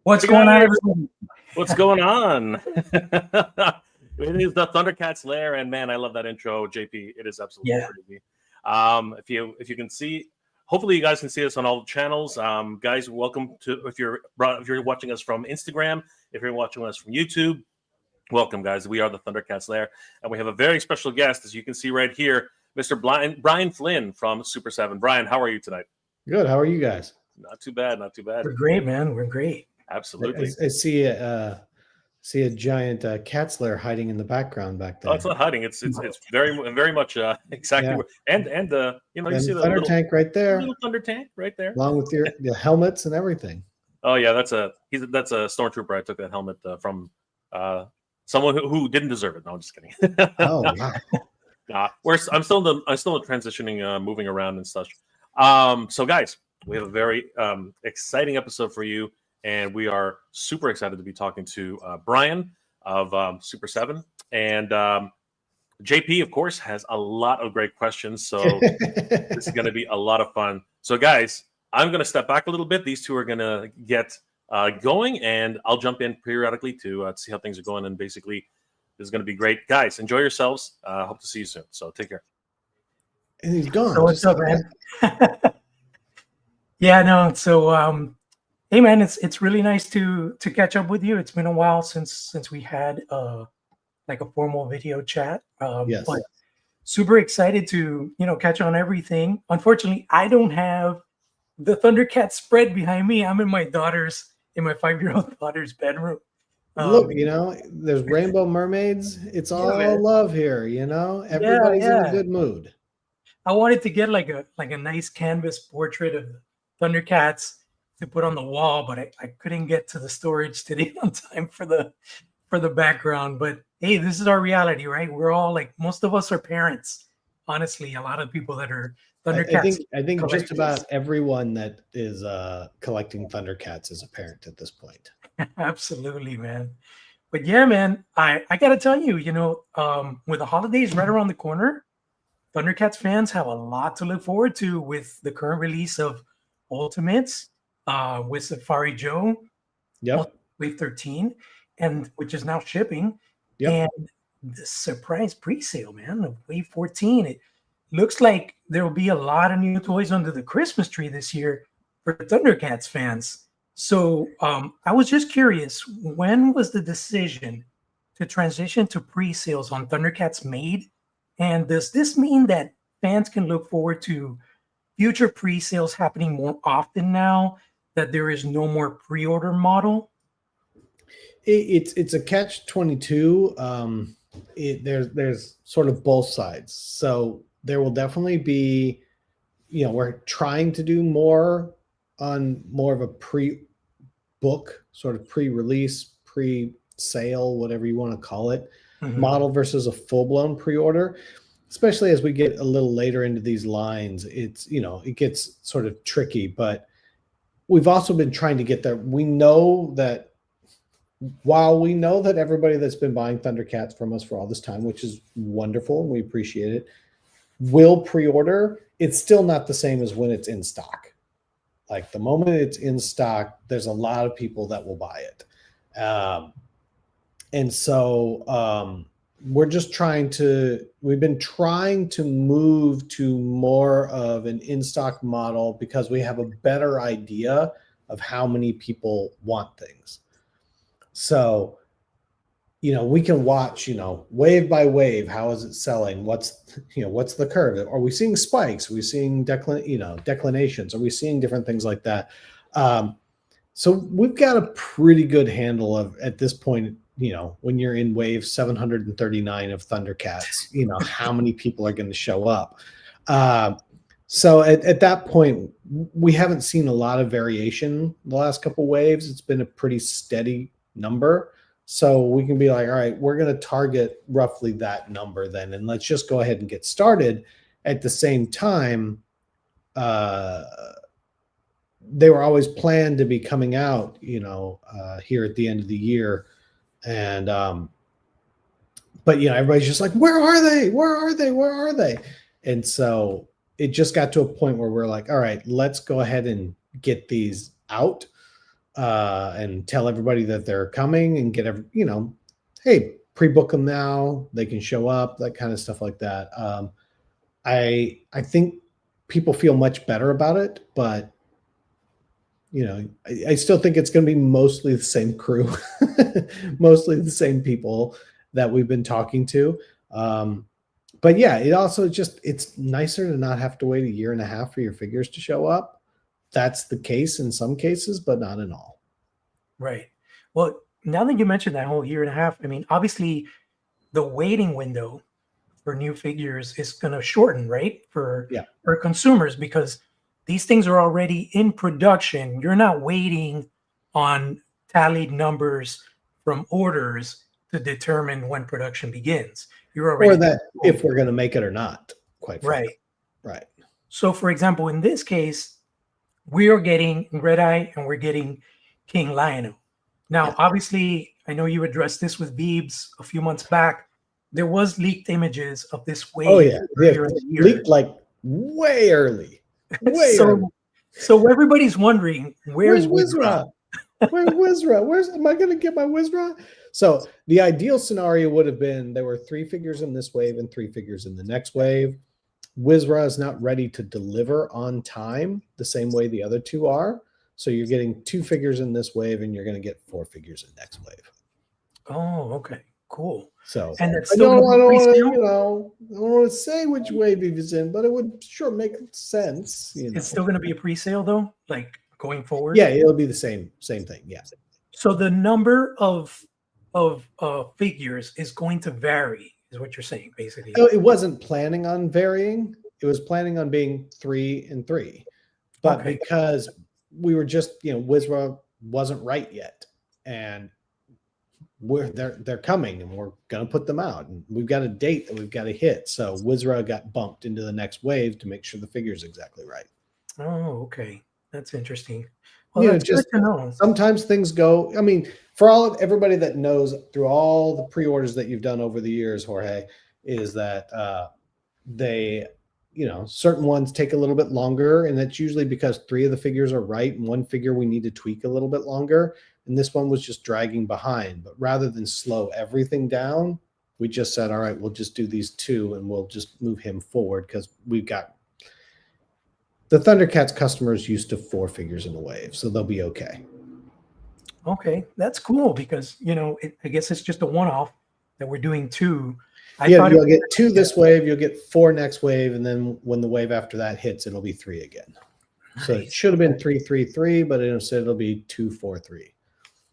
What's going on, everyone? What's going on? It is the Thundercats lair, and man, I love that intro, JP. It is absolutely crazy. If you can see, hopefully you guys can see us on all the channels. Guys, welcome to if you're watching us from Instagram, if you're watching us from YouTube, welcome, guys. We are the Thundercats lair, and we have a very special guest, as you can see right here, Mr. Brian Flynn from Super7. Brian, how are you tonight? Good. How are you guys? Not too bad. Not too bad. We're great, man. We're great. Absolutely. I see a giant cat slayer hiding in the background back there. Oh, it's not hiding. It's very much exactly. Yeah. And you see the thunder tank right there. Little thunder tank right there, along with the helmets and everything. Oh yeah, that's a stormtrooper. I took that helmet from someone who didn't deserve it. No, I'm just kidding. Oh wow. I'm still transitioning, moving around and such. So guys, we have a very exciting episode for you. And we are super excited to be talking to Brian of Super7. And JP, of course, has a lot of great questions. So this is going to be a lot of fun. So, guys, I'm going to step back a little bit. These two are going to get going, and I'll jump in periodically to see how things are going. And basically, this is going to be great. Guys, enjoy yourselves. Hope to see you soon. So take care. And he's gone. So what's up, man? Yeah, no. So, hey man, it's really nice to catch up with you. It's been a while since we had like a formal video chat. Yes. But super excited to catch on everything. Unfortunately, I don't have the Thundercats spread behind me. I'm in my 5-year-old daughter's bedroom. Look, there's rainbow mermaids. It's all love here. Everybody's in a good mood. I wanted to get like a nice canvas portrait of Thundercats to put on the wall, but I couldn't get to the storage today on time for the background. But hey, this is our reality, right? We're all like, most of us are parents. Honestly, a lot of people that are Thundercats. I think just about everyone that is collecting Thundercats is a parent at this point. Absolutely, man. But yeah, man, I gotta tell you, with the holidays right around the corner, Thundercats fans have a lot to look forward to with the current release of Ultimates. With Safari Joe, Wave 13, and which is now shipping, and the surprise pre-sale, man, of Wave 14. It looks like there will be a lot of new toys under the Christmas tree this year for Thundercats fans. So I was just curious, when was the decision to transition to pre-sales on Thundercats made? And does this mean that fans can look forward to future pre-sales happening more often now that there is no more pre-order model? It's a catch-22. There's sort of both sides. So there will definitely be, we're trying to do more of a pre-book, sort of pre-release, pre-sale, whatever you want to call it, model versus a full-blown pre-order. Especially as we get a little later into these lines, it gets sort of tricky, but we've also been trying to get there. We know that while we know that everybody that's been buying Thundercats from us for all this time, which is wonderful, and we appreciate it, will pre-order, it's still not the same as when it's in stock. Like the moment it's in stock, there's a lot of people that will buy it. And so we've been trying to move to more of an in-stock model because we have a better idea of how many people want things. So, we can watch, wave by wave, how is it selling? What's the curve? Are we seeing spikes? Are we seeing declinations? Are we seeing different things like that? So we've got a pretty good handle of, at this point, when you're in wave 739 of Thundercats, how many people are going to show up. So at that point, we haven't seen a lot of variation the last couple waves. It's been a pretty steady number. So we can be like, all right, we're going to target roughly that number then, and let's just go ahead and get started. At the same time, they were always planned to be coming out, here at the end of the year. And but everybody's just like, where are they? Where are they? Where are they? And so it just got to a point where we're like, all right, let's go ahead and get these out. and tell everybody that they're coming and get hey, pre-book them now. They can show up, that kind of stuff like that. I think people feel much better about it, but I still think it's going to be mostly the same crew, mostly the same people that we've been talking to. But yeah, it also it's nicer to not have to wait a year and a half for your figures to show up. That's the case in some cases, but not in all. Right. Well, now that you mentioned that whole year and a half, I mean, obviously the waiting window for new figures is going to shorten, right? For consumers, because these things are already in production. You're not waiting on tallied numbers from orders to determine when production begins. You're already, or that if we're going to make it or not, quite frankly. Right. So, for example, in this case, we are getting Red Eye and we're getting King Lionel. Now, obviously, I know you addressed this with Beebs a few months back. There was leaked images of this wave. Oh yeah, leaked like way early. So everybody's wondering, where's Wizra? Where's Wizra? Am I going to get my Wizra? So the ideal scenario would have been there were 3 figures in this wave and 3 figures in the next wave. Wizra is not ready to deliver on time the same way the other 2 are. So you're getting 2 figures in this wave and you're going to get 4 figures in next wave. Oh, okay. Cool. So and I don't want to say which wave he was in, but it would sure make sense. It's still going to be a pre-sale though, like going forward. Yeah, it'll be the same thing. Yeah. So the number of figures is going to vary, is what you're saying, basically. It wasn't planning on varying. It was planning on being 3 and 3, but because we were just Wizra wasn't right yet, and they're coming and we're going to put them out and we've got a date that we've got to hit. So Wizra got bumped into the next wave to make sure the figure is exactly right. Oh, okay. That's interesting. Well, that's good to know. Sometimes things go, I mean, for everybody that knows through all the pre-orders that you've done over the years, Jorge, is that they, certain ones take a little bit longer, and that's usually because 3 of the figures are right and 1 figure we need to tweak a little bit longer. And this one was just dragging behind. But rather than slow everything down, we just said, all right, we'll just do these 2 and we'll just move him forward because we've got the Thundercats customers used to 4 figures in a wave, so they'll be okay. Okay, that's cool because, I guess it's just a one-off that we're doing 2. You'll get 2 this wave, you'll get 4 next wave, and then when the wave after that hits, it'll be 3 again. Nice. So it should have been 3, 3, 3, but instead it'll be 2, 4, 3.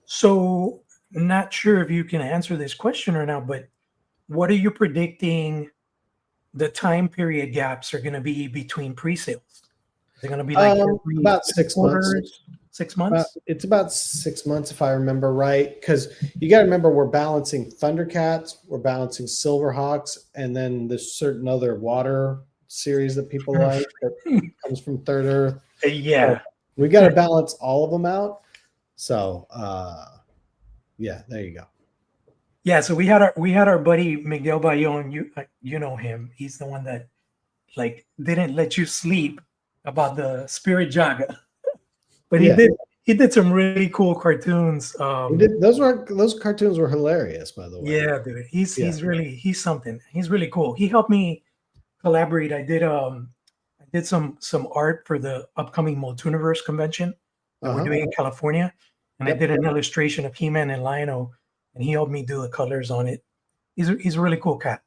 So not sure if you can answer this question or not, but what are you predicting the time period gaps are going to be between pre-sales? They're going to be like about 6 months. 6 months? It's about 6 months if I remember right, because you got to remember we're balancing Thundercats, we're balancing SilverHawks, and then there's certain other water series that people like that comes from Third Earth. Yeah. So we got to balance all of them out. So yeah, there you go. Yeah, so we had our buddy Miguel Bayon. You know him. He's the one that didn't let you sleep about the Spirit Jaga. But he did some really cool cartoons. Those cartoons were hilarious, by the way. Yeah, dude. He's something. He's really cool. He helped me collaborate. I did some art for the upcoming Multuniverse convention that we're doing in California. And I did an illustration of He-Man and Lion-O, and he helped me do the colors on it. He's a really cool cat.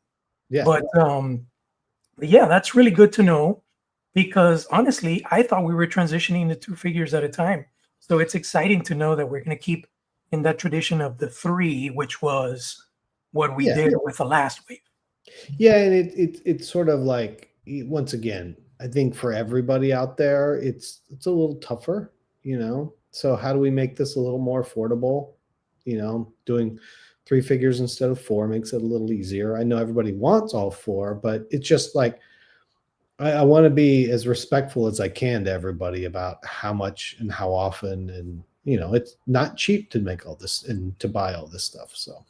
Yeah. But yeah, that's really good to know because honestly, I thought we were transitioning to 2 figures at a time. So it's exciting to know that we're going to keep in that tradition of the 3, which was what we did with the last wave. Yeah, and it's sort of like, once again, I think for everybody out there, it's a little tougher, So how do we make this a little more affordable? Doing 3 figures instead of 4 makes it a little easier. I know everybody wants all 4, but it's just like I want to be as respectful as I can to everybody about how much and how often, and it's not cheap to make all this and to buy all this stuff. So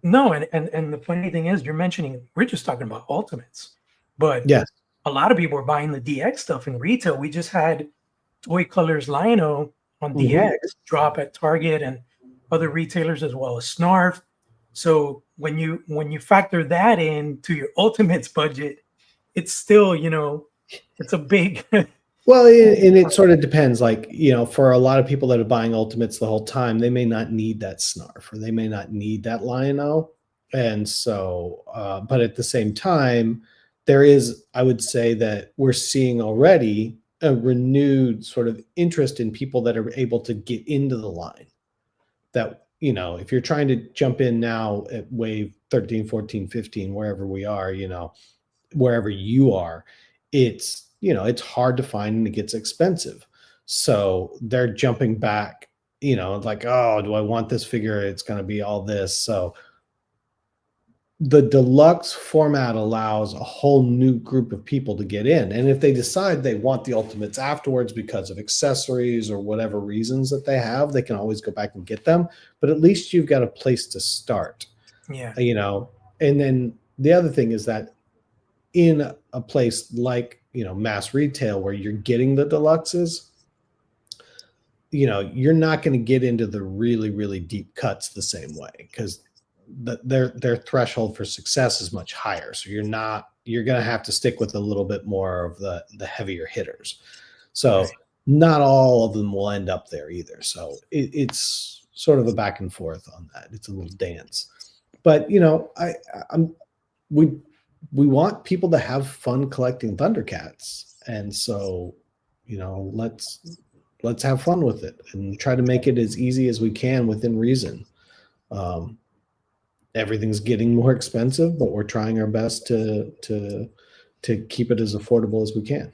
no, and the funny thing is, you're mentioning we're just talking about Ultimates, but yes, a lot of people are buying the DX stuff in retail. We just had Toy Colors Lion-O on Mhm. DX drop at Target and other retailers as well as Snarf. So when you factor that into your Ultimates budget, it's still, it's a big Well, and it sort of depends. Like, for a lot of people that are buying Ultimates the whole time, they may not need that Snarf or they may not need that Lion-O. And so, but at the same time, there is, I would say that we're seeing already a renewed sort of interest in people that are able to get into the line. That, if you're trying to jump in now at wave 13, 14, 15, wherever we are, wherever you are, it's hard to find and it gets expensive. So they're jumping back, like, oh, do I want this figure? It's going to be all this. So the deluxe format allows a whole new group of people to get in. And if they decide they want the Ultimates afterwards because of accessories or whatever reasons that they have, they can always go back and get them. But at least you've got a place to start. Yeah. And then the other thing is that in a place like, mass retail where you're getting the deluxes, you're not going to get into the really, really deep cuts the same way because their threshold for success is much higher. So you're going to have to stick with a little bit more of the heavier hitters. So not all of them will end up there either. So it's sort of a back and forth on that. It's a little dance, but we want people to have fun collecting Thundercats. And so, let's have fun with it and try to make it as easy as we can within reason. Everything's getting more expensive, but we're trying our best to keep it as affordable as we can.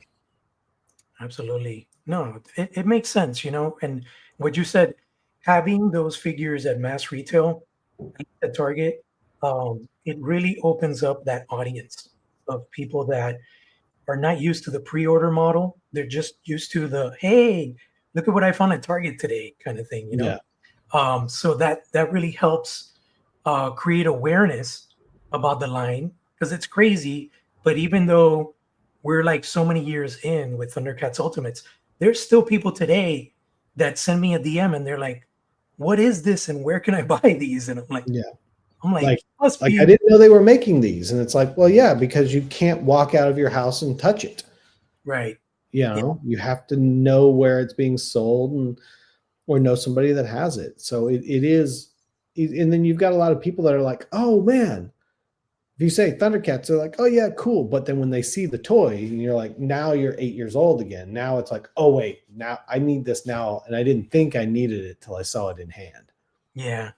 Absolutely. No, it makes sense, and what you said, having those figures at mass retail at Target, it really opens up that audience of people that are not used to the pre-order model. They're just used to the, hey, look at what I found at Target today kind of thing, Yeah. So that really helps create awareness about the line, because it's crazy. But even though we're like so many years in with Thundercats Ultimates, there's still people today that send me a DM and they're like, what is this and where can I buy these? And I'm like, Yeah. like I didn't know they were making these. And it's like, well, yeah, because you can't walk out of your house and touch it. Right. You have to know where it's being sold or know somebody that has it. So it is. And then you've got a lot of people that are like, oh man, if you say Thundercats, they're like, oh yeah, cool. But then when they see the toy and you're like, now you're 8 years old again. Now it's like, oh wait, now I need this now. And I didn't think I needed it till I saw it in hand. Yeah.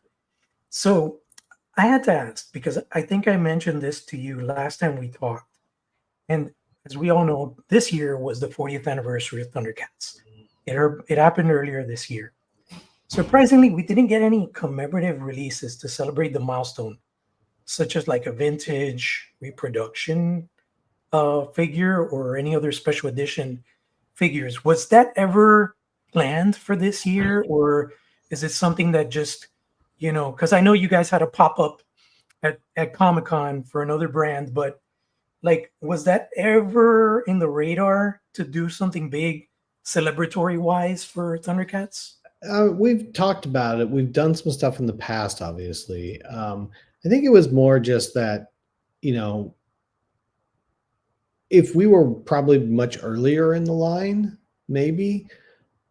So I had to ask, because I think I mentioned this to you last time we talked. And as we all know, this year was the 40th anniversary of Thundercats. It happened earlier this year. Surprisingly, we didn't get any commemorative releases to celebrate the milestone, such as like a vintage reproduction figure or any other special edition figures. Was that ever planned for this year, or is it something that just, because I know you guys had a pop-up at Comic-Con for another brand, but like, was that ever in the radar to do something big celebratory wise for Thundercats? We've talked about it. We've done some stuff in the past, obviously. I think it was more just that, if we were probably much earlier in the line, maybe.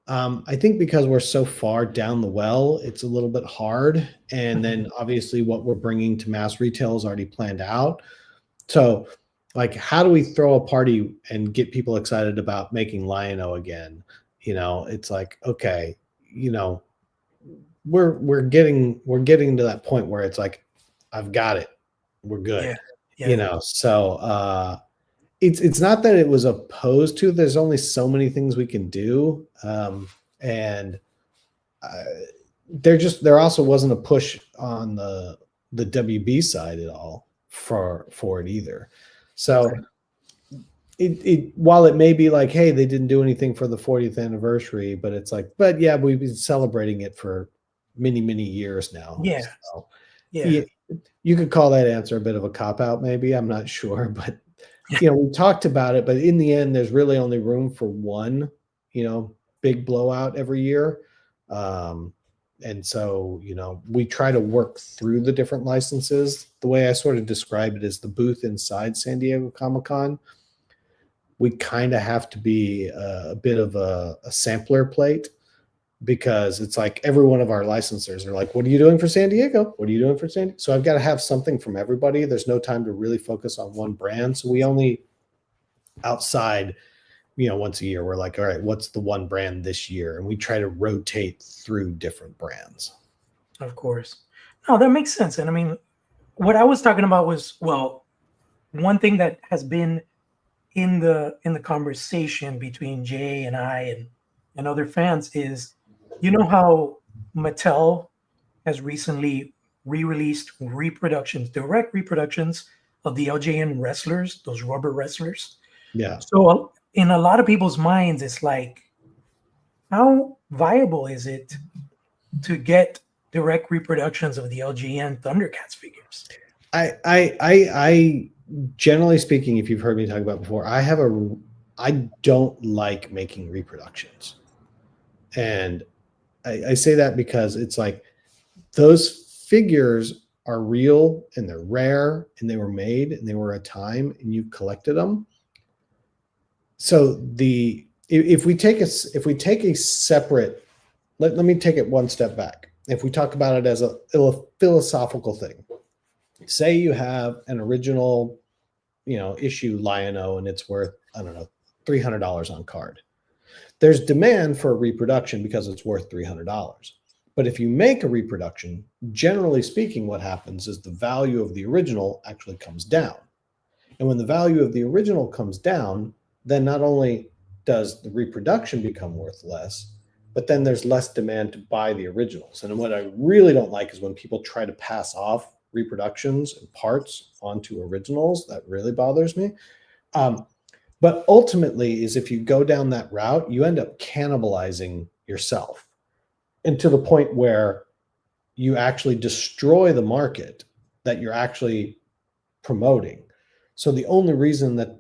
I think because we're so far down the well, it's a little bit hard. And then obviously what we're bringing to mass retail is already planned out. So like, how do we throw a party and get people excited about making Lion-O again? It's like, okay, we're getting to that point where it's like, I've got it. We're good. Yeah. So it's not that it was opposed to, there's only so many things we can do. And there also wasn't a push on the WB side at all for it either. So it while it may be like, hey, they didn't do anything for the 40th anniversary, but it's like, but yeah, we've been celebrating it for many, many years now. Yeah. So, Yeah. You could call that answer a bit of a cop-out, maybe. I'm not sure, but we talked about it, but in the end, there's really only room for one, big blowout every year. And so, we try to work through the different licenses. The way I sort of describe it is the booth inside San Diego Comic-Con. We kind of have to be a bit of a sampler plate, because it's like every one of our licensors are like, what are you doing for San Diego? What are you doing for San Diego? So I've got to have something from everybody. There's no time to really focus on one brand. So we only outside, once a year, we're like, all right, what's the one brand this year? And we try to rotate through different brands. Of course. No, that makes sense. And I mean, what I was talking about was, well, one thing that has been in the conversation between Jay and I and other fans is, how Mattel has recently re-released direct reproductions of the LJN wrestlers, those rubber wrestlers. Yeah. So in a lot of people's minds, it's like, how viable is it to get direct reproductions of the LJN Thundercats figures? I generally speaking, if you've heard me talk about before, I don't like making reproductions. And I say that because it's like those figures are real and they're rare and they were made and they were a time and you collected them. So if we take a separate, let me take it one step back. If we talk about it as a philosophical thing, say you have an original, issue Lion-O and it's worth, I don't know, $300 on card. There's demand for a reproduction because it's worth $300. But if you make a reproduction, generally speaking, what happens is the value of the original actually comes down. And when the value of the original comes down, then not only does the reproduction become worth less, but then there's less demand to buy the originals. And what I really don't like is when people try to pass off reproductions and parts onto originals. That really bothers me. But ultimately is if you go down that route, you end up cannibalizing yourself, and to the point where you actually destroy the market that you're actually promoting. So the only reason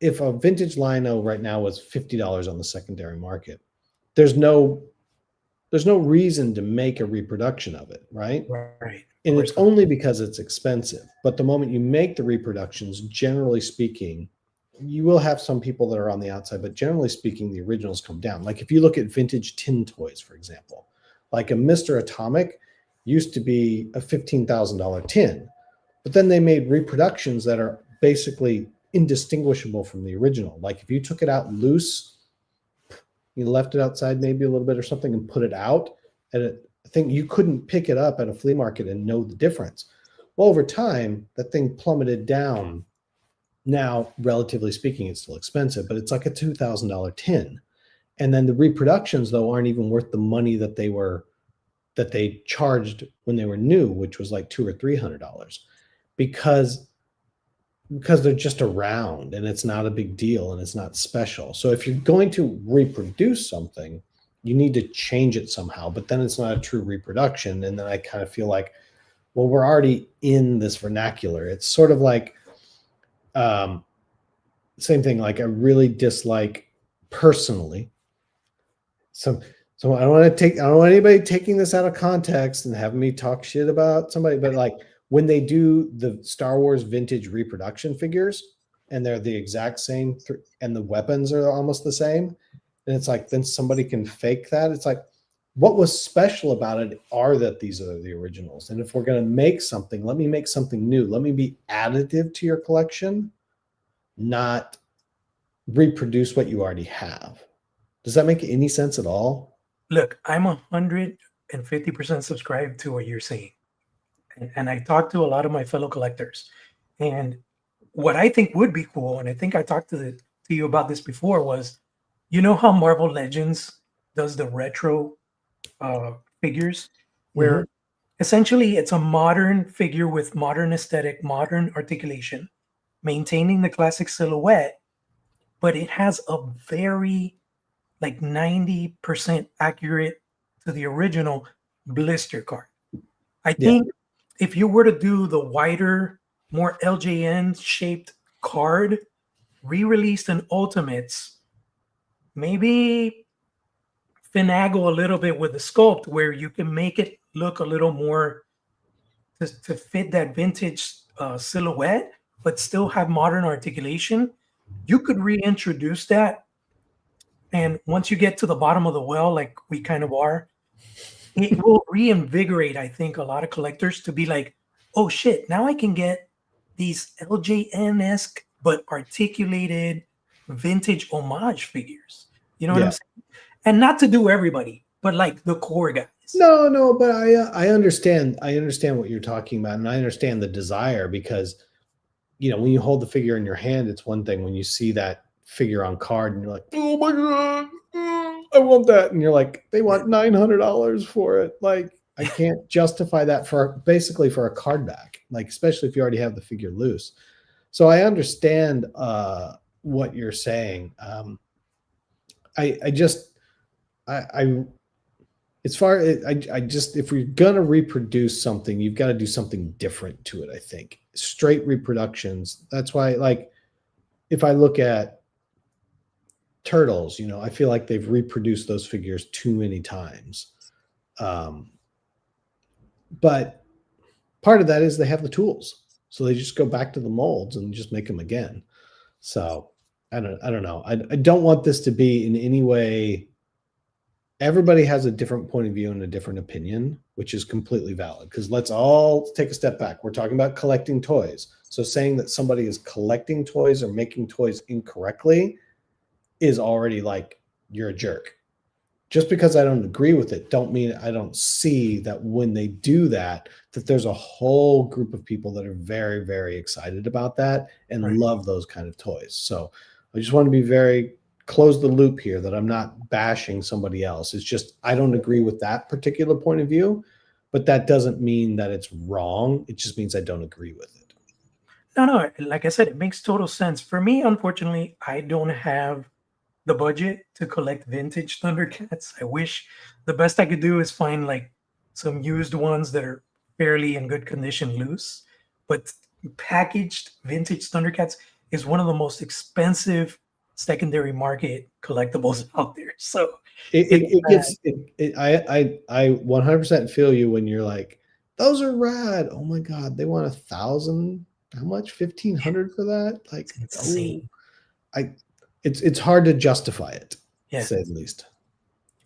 if a vintage Lion-O right now was $50 on the secondary market, there's no reason to make a reproduction of it, right? Right. And it's only because it's expensive. But the moment you make the reproductions, generally speaking, you will have some people that are on the outside, but generally speaking, the originals come down. Like if you look at vintage tin toys, for example, like a Mr. Atomic used to be a $15,000 tin, but then they made reproductions that are basically indistinguishable from the original. Like if you took it out loose, you left it outside maybe a little bit or something and put it out, and I think you couldn't pick it up at a flea market and know the difference. Well, over time, that thing plummeted down. Now, relatively speaking, it's still expensive, but it's like a $2,000 tin. And then the reproductions, though, aren't even worth the money that they charged when they were new, which was like $200 or $300, because they're just around and it's not a big deal and it's not special. So if you're going to reproduce something, you need to change it somehow, but then it's not a true reproduction. And then I kind of feel like, well, we're already in this vernacular. It's sort of like, same thing. Like I really dislike personally. So I don't want anybody taking this out of context and having me talk shit about somebody, but like when they do the Star Wars vintage reproduction figures and they're the exact same and the weapons are almost the same, and it's like, then somebody can fake that. It's like, what was special about it are that these are the originals. And if we're going to make something, let me make something new. Let me be additive to your collection, not reproduce what you already have. Does that make any sense at all? Look, I'm 150% subscribed to what you're saying. And I talked to a lot of my fellow collectors. And what I think would be cool, and I think I talked to you about this before, was, how Marvel Legends does the retro figures, where essentially it's a modern figure with modern aesthetic, modern articulation, maintaining the classic silhouette, but it has a very 90% accurate to the original blister card. I think if you were to do the wider, more LJN shaped card, re-released in Ultimates, maybe finagle a little bit with the sculpt where you can make it look a little more to fit that vintage silhouette, but still have modern articulation, you could reintroduce that. And once you get to the bottom of the well, like we kind of are, it will reinvigorate, I think, a lot of collectors to be like, oh shit, now I can get these LJN-esque but articulated vintage homage figures. You know what I'm saying? And not to do everybody, but like the core guys. No, but I understand. I understand what you're talking about, and I understand the desire because, you know, when you hold the figure in your hand, it's one thing. When you see that figure on card, and you're like, oh my god, I want that, and you're like, they want $900 for it. Like, I can't justify that for basically for a card back, like especially if you already have the figure loose. So I understand what you're saying. I just as far as I just, if we're gonna reproduce something, you've got to do something different to it. I think straight reproductions. That's why, like, if I look at Turtles, you know, I feel like they've reproduced those figures too many times. But part of that is they have the tools, so they just go back to the molds and just make them again. So I don't know. I don't want this to be in any way. Everybody has a different point of view and a different opinion, which is completely valid. Because let's all take a step back. We're talking about collecting toys. So saying that somebody is collecting toys or making toys incorrectly is already like, you're a jerk. Just because I don't agree with it, don't mean I don't see that when they do that, that there's a whole group of people that are very, very excited about that and love those kind of toys. So I just want to be close the loop here, that I'm not bashing somebody else. It's just, I don't agree with that particular point of view, but that doesn't mean that it's wrong. It just means I don't agree with it. No, like I said, it makes total sense. For me, unfortunately, I don't have the budget to collect vintage Thundercats. I wish. The best I could do is find like some used ones that are fairly in good condition loose, but packaged vintage Thundercats is one of the most expensive secondary market collectibles out there. So I 100% feel you when you're like, those are rad. Oh my God, they want 1,000. How much? 1,500 for that? Like, it's insane. It's hard to justify it, to say the least.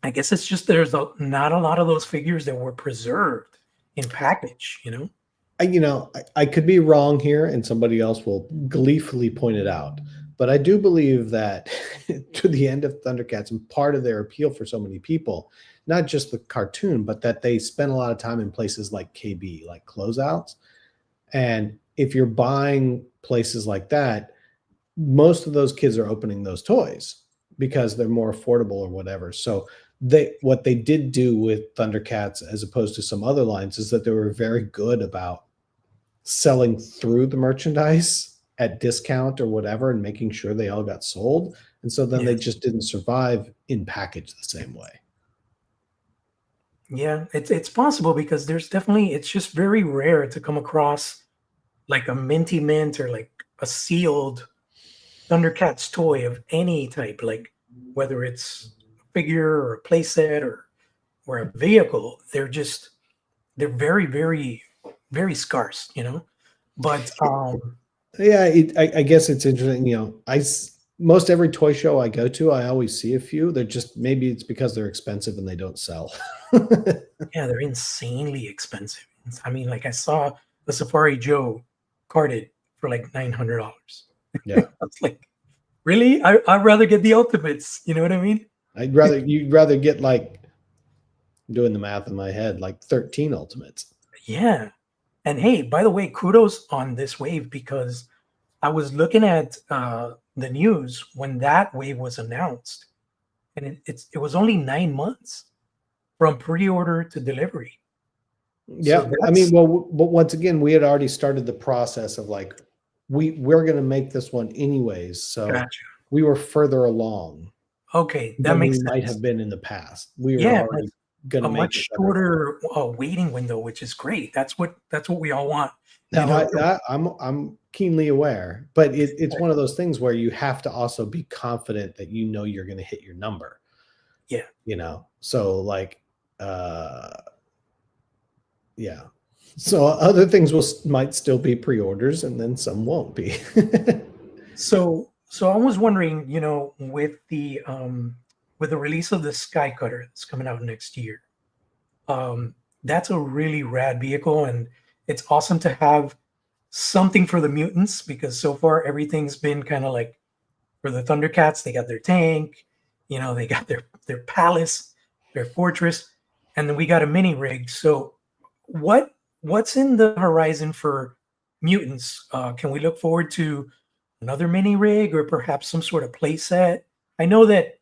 I guess it's just there's not a lot of those figures that were preserved in package, you know? I could be wrong here, and somebody else will gleefully point it out. But I do believe that to the end of Thundercats, and part of their appeal for so many people, not just the cartoon, but that they spend a lot of time in places like KB, like closeouts. And if you're buying places like that, most of those kids are opening those toys because they're more affordable or whatever. So what they did do with Thundercats, as opposed to some other lines, is that they were very good about selling through the merchandise at discount or whatever and making sure they all got sold. And so then they just didn't survive in package the same way. Yeah, it's possible because there's definitely, it's just very rare to come across like a minty mint or like a sealed Thundercats toy of any type, like whether it's a figure or a playset or a vehicle. They're very, very, very scarce, you know. But I guess it's interesting. You know, most every toy show I go to, I always see a few. They're just, maybe it's because they're expensive and they don't sell. Yeah, they're insanely expensive. I mean, like I saw the Safari Joe carded for like $900. Yeah. It's like, really? I'd rather get the Ultimates. You know what I mean? You'd rather get, like, doing the math in my head, like 13 Ultimates. Yeah. And hey, by the way, kudos on this wave, because I was looking at the news when that wave was announced, and it was only 9 months from pre-order to delivery. Yeah, so I mean, well, but once again, we had already started the process of like, we're going to make this one anyways, so we were further along. Okay, that makes sense. Might have been in the past. We were already going to make much shorter waiting window, which is great. That's what we all want. Now, I'm keenly aware, but it's one of those things where you have to also be confident that you know you're going to hit your number. Yeah. So like yeah. So other things might still be pre-orders, and then some won't be. So I was wondering, with the release of the Sky Cutter that's coming out next year, that's a really rad vehicle, and it's awesome to have something for the mutants because so far everything's been kind of like for the Thundercats, they got their tank, they got their palace, their fortress, and then we got a mini rig. So what's in the horizon for mutants? Can we look forward to another mini rig or perhaps some sort of play set? I know that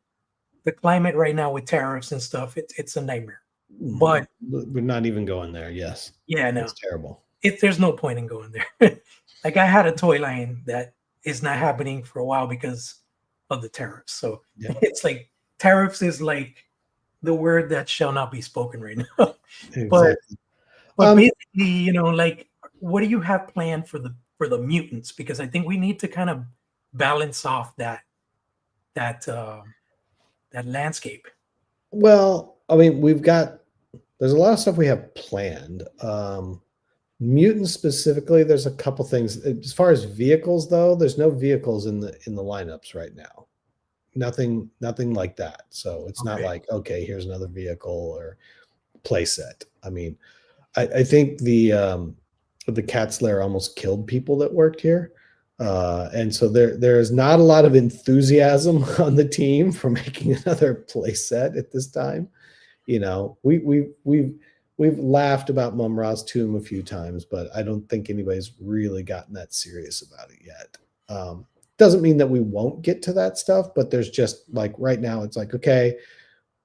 the climate right now with tariffs and stuff, it's a nightmare. But we're not even going there. Yes. Yeah, no, it's terrible. There's no point in going there. Like I had a toy line that is not happening for a while because of the tariffs. So Yeah. it's like tariffs is like the word that shall not be spoken right now. Exactly. But basically, like what do you have planned for the mutants? Because I think we need to kind of balance off that landscape. Well, I mean, there's a lot of stuff we have planned. Mutants specifically, there's a couple things. As far as vehicles, though, there's no vehicles in the lineups right now. Nothing like that. So it's not like, okay, here's another vehicle or play set. I mean, I think the Cat Lair almost killed people that worked here. And so there's not a lot of enthusiasm on the team for making another play set at this time. We've laughed about Mumra's Tomb a few times, but I don't think anybody's really gotten that serious about it yet. Doesn't mean that we won't get to that stuff, but there's just like right now, it's like, okay,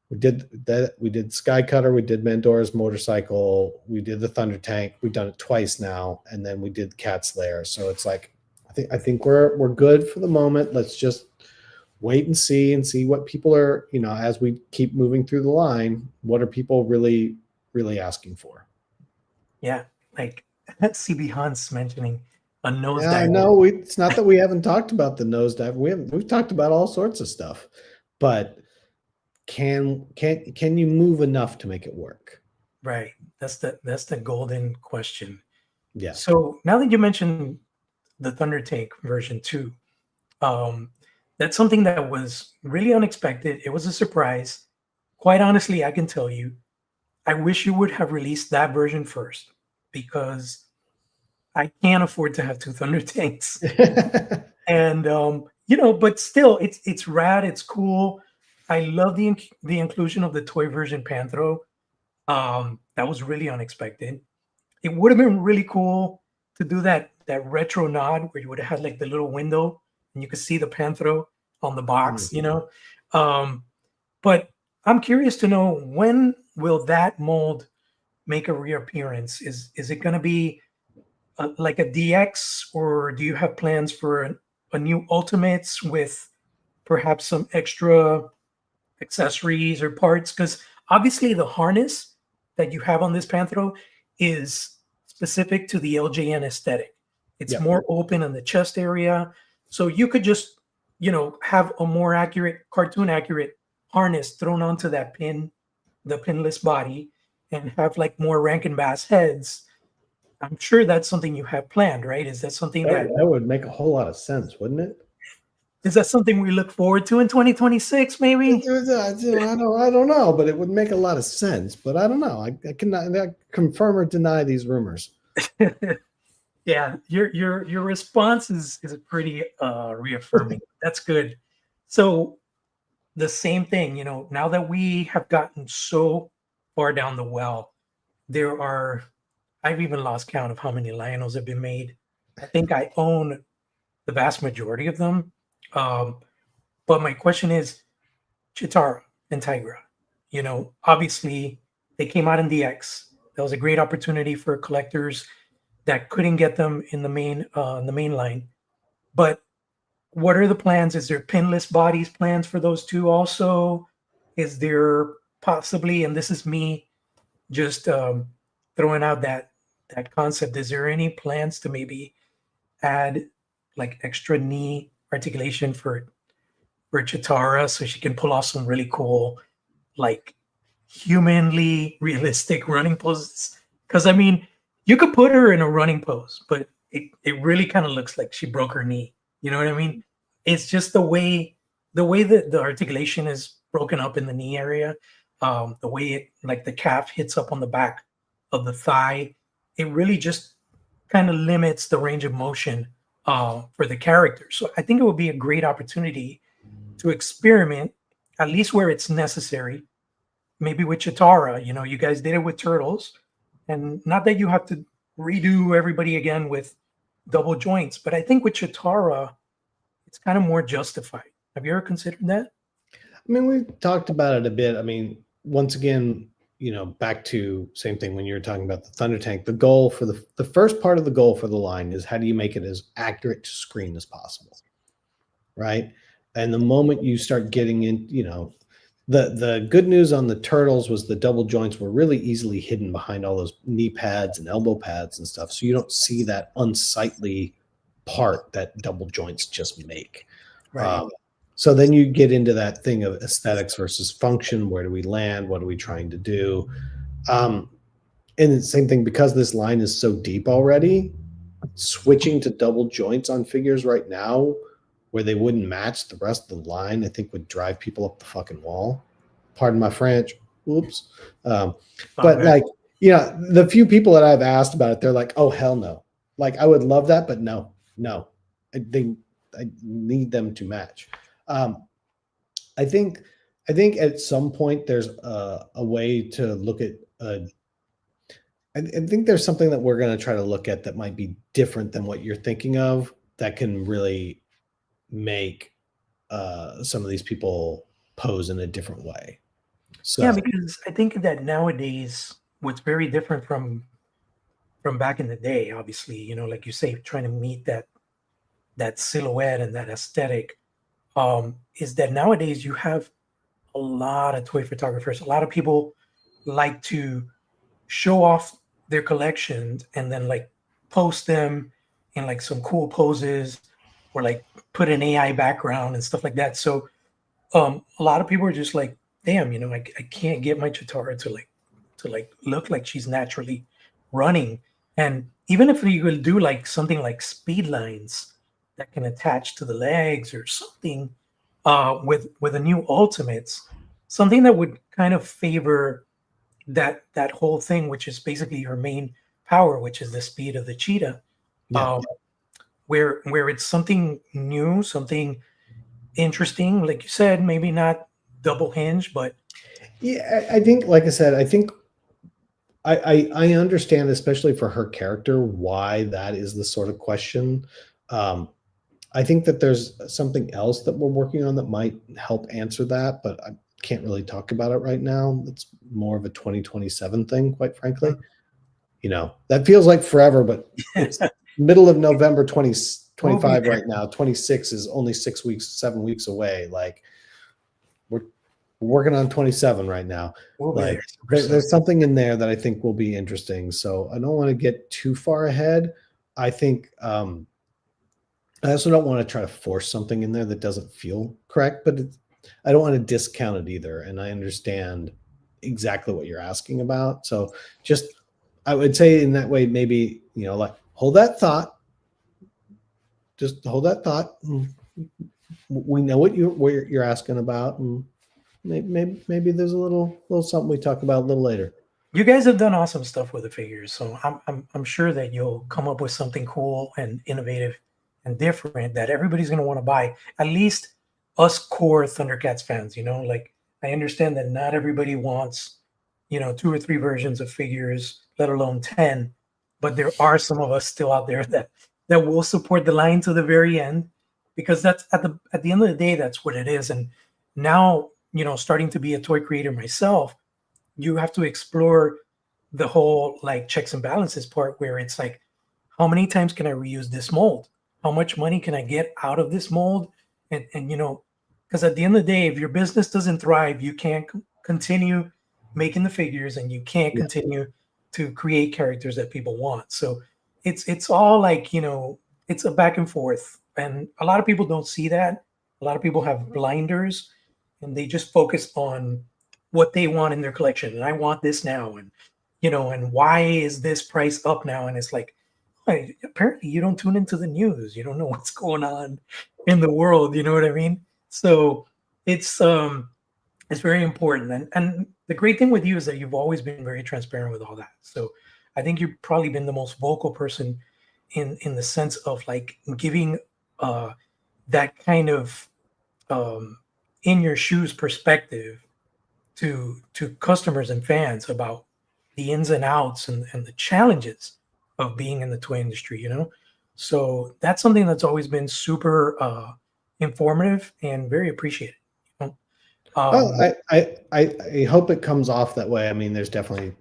we did that. We did Sky Cutter. We did Mandora's motorcycle. We did the Thunder Tank. We've done it twice now, and then we did Cat's Lair. So it's like, I think we're good for the moment. Let's just wait and see what people are, as we keep moving through the line, what are people really, really asking for? Yeah, like CB Hans mentioning a nosedive. Yeah, no, it's not that we haven't talked about the nosedive. We've talked about all sorts of stuff, but can you move enough to make it work? Right. That's the golden question. Yeah. So now that you mentioned the Thunder Tank version 2, that's something that was really unexpected. It was a surprise. Quite honestly, I can tell you, I wish you would have released that version first because I can't afford to have 2 Thunder Tanks. And but still, it's rad. It's cool. I love the inclusion of the toy version Panthro. That was really unexpected. It would have been really cool to do that retro nod where you would have had like the little window and you could see the Panthro on the box, But I'm curious to know, when will that mold make a reappearance? Is it going to be like a DX, or do you have plans for a new Ultimates with perhaps some extra accessories or parts? Because obviously the harness that you have on this Panthro is specific to the LJN aesthetic. It's more open in the chest area. So you could just, have a more accurate, cartoon accurate harness thrown onto that pin, the pinless body, and have like more Rankin Bass heads. I'm sure that's something you have planned, right? Is that something that would make a whole lot of sense, wouldn't it? Is that something we look forward to in 2026, maybe? I don't know, but it would make a lot of sense. But I don't know. I cannot confirm or deny these rumors. Yeah, your response is pretty reaffirming. That's good. So the same thing, now that we have gotten so far down the well, I've even lost count of how many Lionos have been made. I think I own the vast majority of them. But my question is, Chitara and Tigra, obviously they came out in DX. That was a great opportunity for collectors that couldn't get them in the main line. But what are the plans? Is there pinless bodies plans for those two also? Is there possibly, and this is me just throwing out that concept, is there any plans to maybe add like extra knee articulation for Chitara so she can pull off some really cool like humanly realistic running poses. Because I mean, you could put her in a running pose, but it really kind of looks like she broke her knee. You know what I mean? It's just the way that the articulation is broken up in the knee area, the way it like the calf hits up on the back of the thigh, it really just kind of limits the range of motion for the character. So I think it would be a great opportunity to experiment, at least where it's necessary. Maybe with Chitara, you guys did it with Turtles, and not that you have to redo everybody again with double joints, but I think with Chitara, it's kind of more justified. Have you ever considered that? I mean, we've talked about it a bit. I mean, once again, back to same thing when you were talking about the Thunder Tank. The goal for the first part of the goal for the line is how do you make it as accurate to screen as possible, right? And the moment you start getting in, the good news on the Turtles was the double joints were really easily hidden behind all those knee pads and elbow pads and stuff. So you don't see that unsightly part that double joints just make. Right. So then you get into that thing of aesthetics versus function. Where do we land? What are we trying to do? And the same thing, because this line is so deep already, switching to double joints on figures right now where they wouldn't match the rest of the line, I think would drive people up the fucking wall. Pardon my French. Oops. But Okay. the few people that I've asked about it, they're like, oh, hell no. Like, I would love that, but no. I need them to match. I think at some point there's a way to look at. I think there's something that we're going to try to look at that might be different than what you're thinking of. That can really make some of these people pose in a different way. So Yeah, because I think that nowadays, what's very different from back in the day, obviously, like you say, trying to meet that silhouette and that aesthetic, is that nowadays you have a lot of toy photographers. A lot of people like to show off their collections and then like post them in like some cool poses or like put an AI background and stuff like that. So a lot of people are just like, damn, I can't get my Chitara to look like she's naturally running. And even if you will do like something like speed lines that can attach to the legs or something, with a new Ultimates, something that would kind of favor that whole thing, which is basically your main power, which is the speed of the cheetah. Yeah. Where it's something new, something interesting, like you said, maybe not double hinge, but yeah, I think, like I said, I think I understand, especially for her character, why that is the sort of question. I think that there's something else that we're working on that might help answer that, but I can't really talk about it right now. It's more of a 2027 thing, quite frankly. That feels like forever, but it's middle of November 2025 right now. 26 is only 7 weeks away. Like, we're working on 27 right now. Like, there's something in there that I think will be interesting. So I don't want to get too far ahead. I think I also don't want to try to force something in there that doesn't feel correct, but I don't want to discount it either. And I understand exactly what you're asking about. So just, I would say in that way, maybe, like, hold that thought. Just hold that thought. We know what you're asking about. And maybe there's a little something we talk about a little later. You guys have done awesome stuff with the figures, so I'm sure that you'll come up with something cool and innovative and different that everybody's going to want to buy. At least us core Thundercats fans, like, I understand that not everybody wants, 2 or 3 versions of figures, let alone 10, but there are some of us still out there that will support the line to the very end, because that's at the end of the day, that's what it is. And now, starting to be a toy creator myself, you have to explore the whole like checks and balances part, where it's like, how many times can I reuse this mold? How much money can I get out of this mold? And because at the end of the day, if your business doesn't thrive, you can't continue making the figures, and you can't continue to create characters that people want. So it's all like, it's a back and forth. And a lot of people don't see that. A lot of people have blinders, and they just focus on what they want in their collection, and I want this now, and and why is this price up now? And it's like, hey, apparently you don't tune into the news, you don't know what's going on in the world, you know what I mean? So it's very important, and the great thing with you is that you've always been very transparent with all that. So I think you've probably been the most vocal person in the sense of like giving that kind of in your shoes perspective to customers and fans about the ins and outs and the challenges of being in the toy industry, So that's something that's always been super informative and very appreciated. Well, I hope it comes off that way. I mean, there's definitely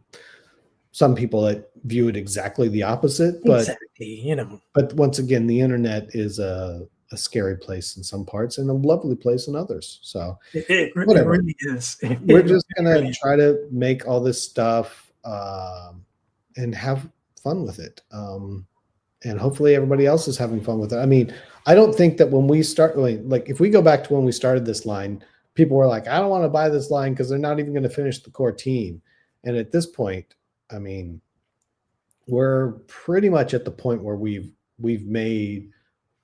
some people that view it exactly the opposite, but exactly, But once again, the internet is a scary place in some parts and a lovely place in others. So it whatever. really is. We're just gonna try to make all this stuff and have fun with it. And hopefully everybody else is having fun with it. I mean, I don't think that when we start, like if we go back to when we started this line, people were like, I don't want to buy this line because they're not even going to finish the core team. And at this point, I mean, we're pretty much at the point where we've made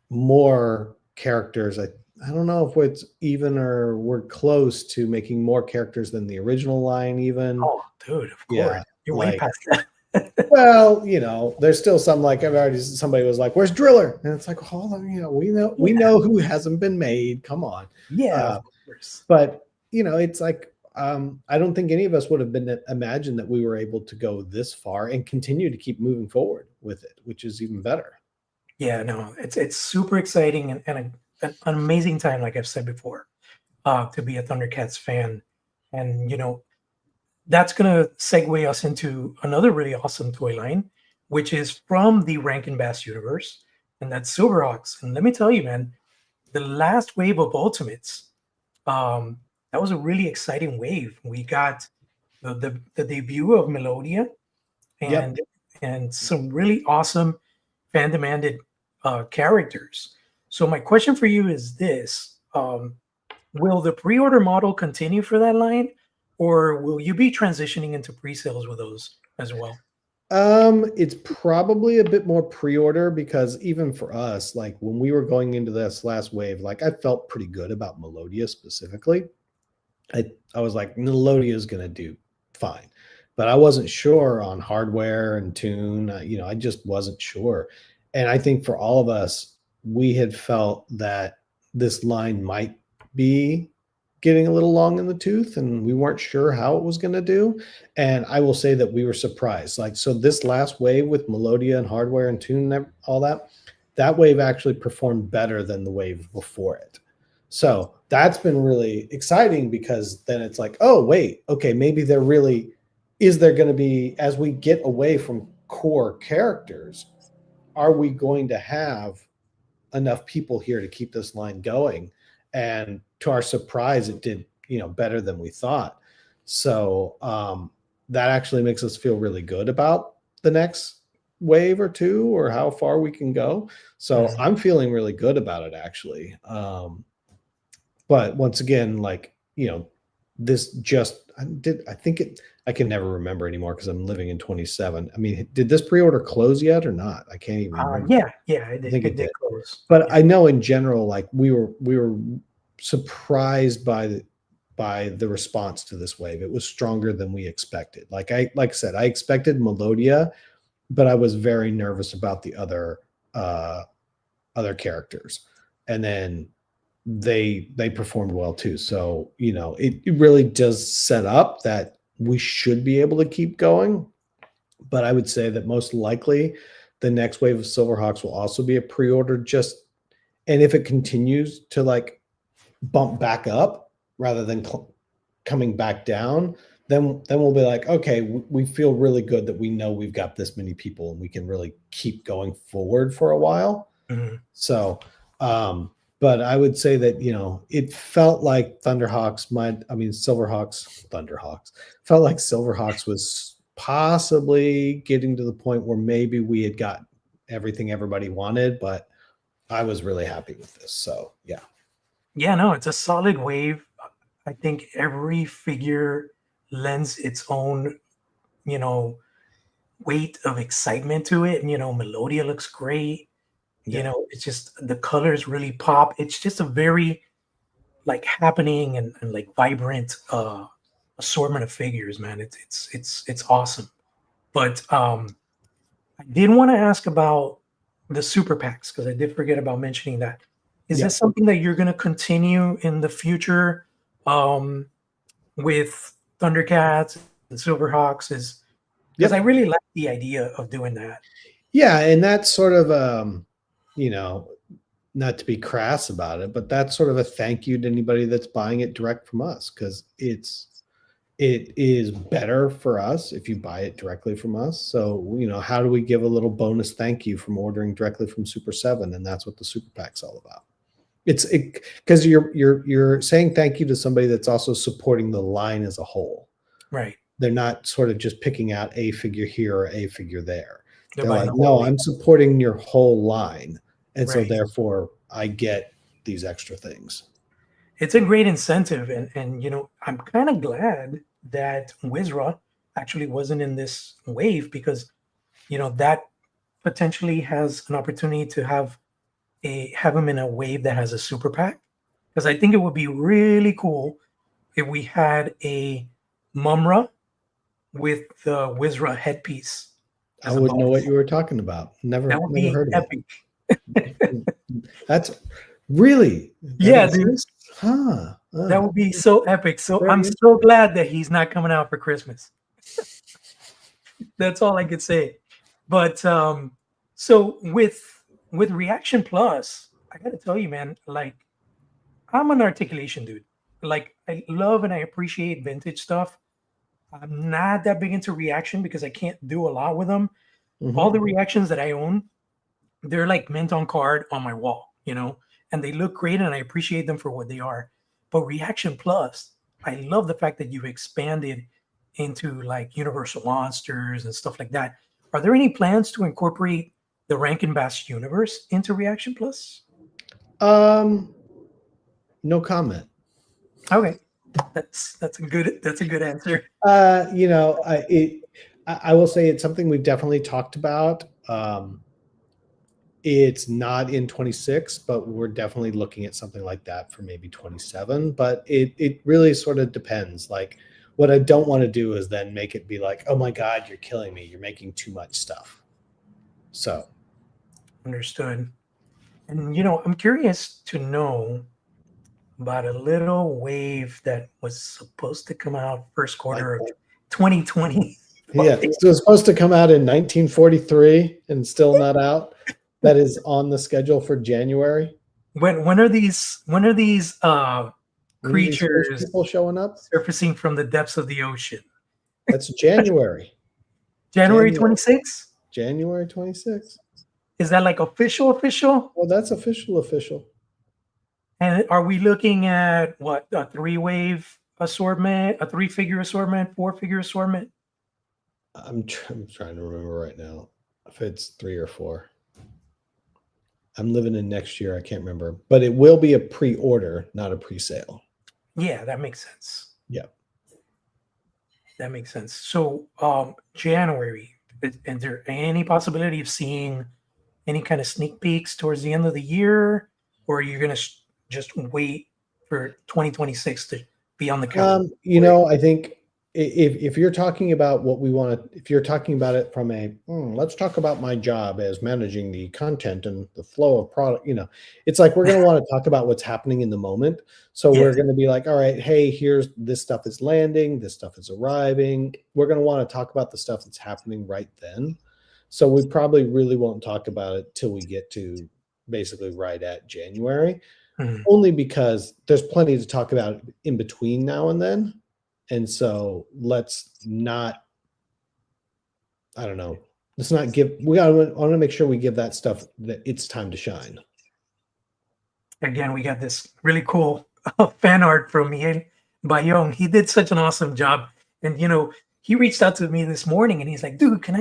more characters. I don't know if it's even or we're close to making more characters than the original line even. Oh, dude, of course. Yeah, You're way past that. Well, there's still some like somebody was like, "Where's Driller?" And it's like, hold on, we know who hasn't been made. Come on, yeah, of course. But it's like I don't think any of us would have been imagined that we were able to go this far and continue to keep moving forward with it, which is even better. Yeah, no, it's super exciting and an amazing time, like I've said before, to be a Thundercats fan, and that's going to segue us into another really awesome toy line, which is from the Rankin Bass universe, and that's SilverHawks. And let me tell you, man, the last wave of Ultimates, that was a really exciting wave. We got the debut of Melodia and some really awesome fan demanded characters. So my question for you is this: will the pre-order model continue for that line, or will you be transitioning into pre-sales with those as well? It's probably a bit more pre-order because even for us, like when we were going into this last wave, like I felt pretty good about Melodia specifically. I was like, Melodia is going to do fine, but I wasn't sure on hardware and tune. I just wasn't sure. And I think for all of us, we had felt that this line might be getting a little long in the tooth and we weren't sure how it was going to do. And I will say that we were surprised. So this last wave with Melodia and hardware and tune and all that wave actually performed better than the wave before it. So that's been really exciting because then it's like, oh, wait, okay, maybe there going to be, as we get away from core characters, are we going to have enough people here to keep this line going? And to our surprise, it did, better than we thought. So that actually makes us feel really good about the next wave or two or how far we can go. So I'm feeling really good about it actually. But once again, this just I can never remember anymore because I'm living in 27. I mean, did this pre-order close yet or not? I can't even remember. Yeah, it did close. But yeah. I know in general, like we were surprised by the response to this wave. It was stronger than we expected. Like I said, I expected Melodia, but I was very nervous about the other characters. And then they performed well too. So, it really does set up that we should be able to keep going. But I would say that most likely the next wave of SilverHawks will also be a pre-order and if it continues to bump back up rather than coming back down, then we'll be like, okay, we feel really good that we know we've got this many people and we can really keep going forward for a while. Mm-hmm. So, but I would say that, it felt like Thunderhawks felt like SilverHawks was possibly getting to the point where maybe we had got everything everybody wanted, but I was really happy with this. So, yeah. Yeah, no, it's a solid wave. I think every figure lends its own, you know, weight of excitement to it. And, Melodia looks great. Yeah. It's just the colors really pop. It's just a very like happening and like vibrant assortment of figures, man. It's awesome. But I did want to ask about the super packs because I did forget about mentioning that. Is Yeah. this something that you're going to continue in the future with Thundercats and SilverHawks? Is because I really like the idea of doing that. Yeah, and that's sort of not to be crass about it, but that's sort of a thank you to anybody that's buying it direct from us, because it is better for us if you buy it directly from us. So, how do we give a little bonus thank you from ordering directly from Super7? And that's what the super pack's all about. It's because you're saying thank you to somebody that's also supporting the line as a whole. Right. They're not sort of just picking out a figure here or a figure there. They're They're buying like, the whole no, line." I'm supporting your whole line. And so Right. therefore I get these extra things. It's a great incentive, and I'm kind of glad that Wizra actually wasn't in this wave, because that potentially has an opportunity to have him in a wave that has a super pack, because I think it would be really cool if we had a Mumra with the Wizra headpiece. I wouldn't know what you were talking about. Never That would be heard of epic. it. That's really Yeah, dude. Huh. That would be so epic. So Very I'm so glad that he's not coming out for Christmas. That's all I could say. But so with Reaction Plus, I gotta tell you, man, like I'm an articulation dude. Like I love and I appreciate vintage stuff. I'm not that big into reaction because I can't do a lot with them. Mhm. All the reactions that I own, they're like mint on card on my wall, and they look great and I appreciate them for what they are. But Reaction Plus, I love the fact that you've expanded into like Universal Monsters and stuff like that. Are there any plans to incorporate the Rankin Bass universe into Reaction Plus? No comment. Okay, that's a good answer. I will say it's something we've definitely talked about. It's not in 26, but we're definitely looking at something like that for maybe 27. But it really sort of depends. Like, what I don't want to do is then make it be like, oh my God, you're killing me. You're making too much stuff. So Understood. And I'm curious to know about a little wave that was supposed to come out first quarter of 2020. yeah, so it was supposed to come out in 1943 and still not out. That is on the schedule for January. When are these creatures people showing up surfacing from the depths of the ocean? That's January. January 26th? January 26th. Is that like official? Well, that's official. And are we looking at what, a 3-wave assortment, a 3-figure assortment, 4-figure assortment? I'm trying to remember right now if it's 3 or 4. I'm living in next year. I can't remember, but it will be a pre-order, not a pre-sale. Yeah, that makes sense. Yeah, that makes sense. So, January, is there any possibility of seeing any kind of sneak peeks towards the end of the year, or are you going to just wait for 2026 to be on the calendar? I think if you're talking about what we want to, if you're talking about it from a, let's talk about my job as managing the content and the flow of product, it's like, we're going to want to talk about what's happening in the moment. So we're going to be like, all right, hey, here's this stuff is landing, this stuff is arriving. We're going to want to talk about the stuff that's happening right then. So we probably really won't talk about it till we get to basically right at January, only because there's plenty to talk about in between now and then. And so let's not, I don't know, let's not give, I want to make sure we give that stuff that it's time to shine. Again, we got this really cool fan art from Miguel Bayong. He did such an awesome job. And, he reached out to me this morning and he's like, dude, can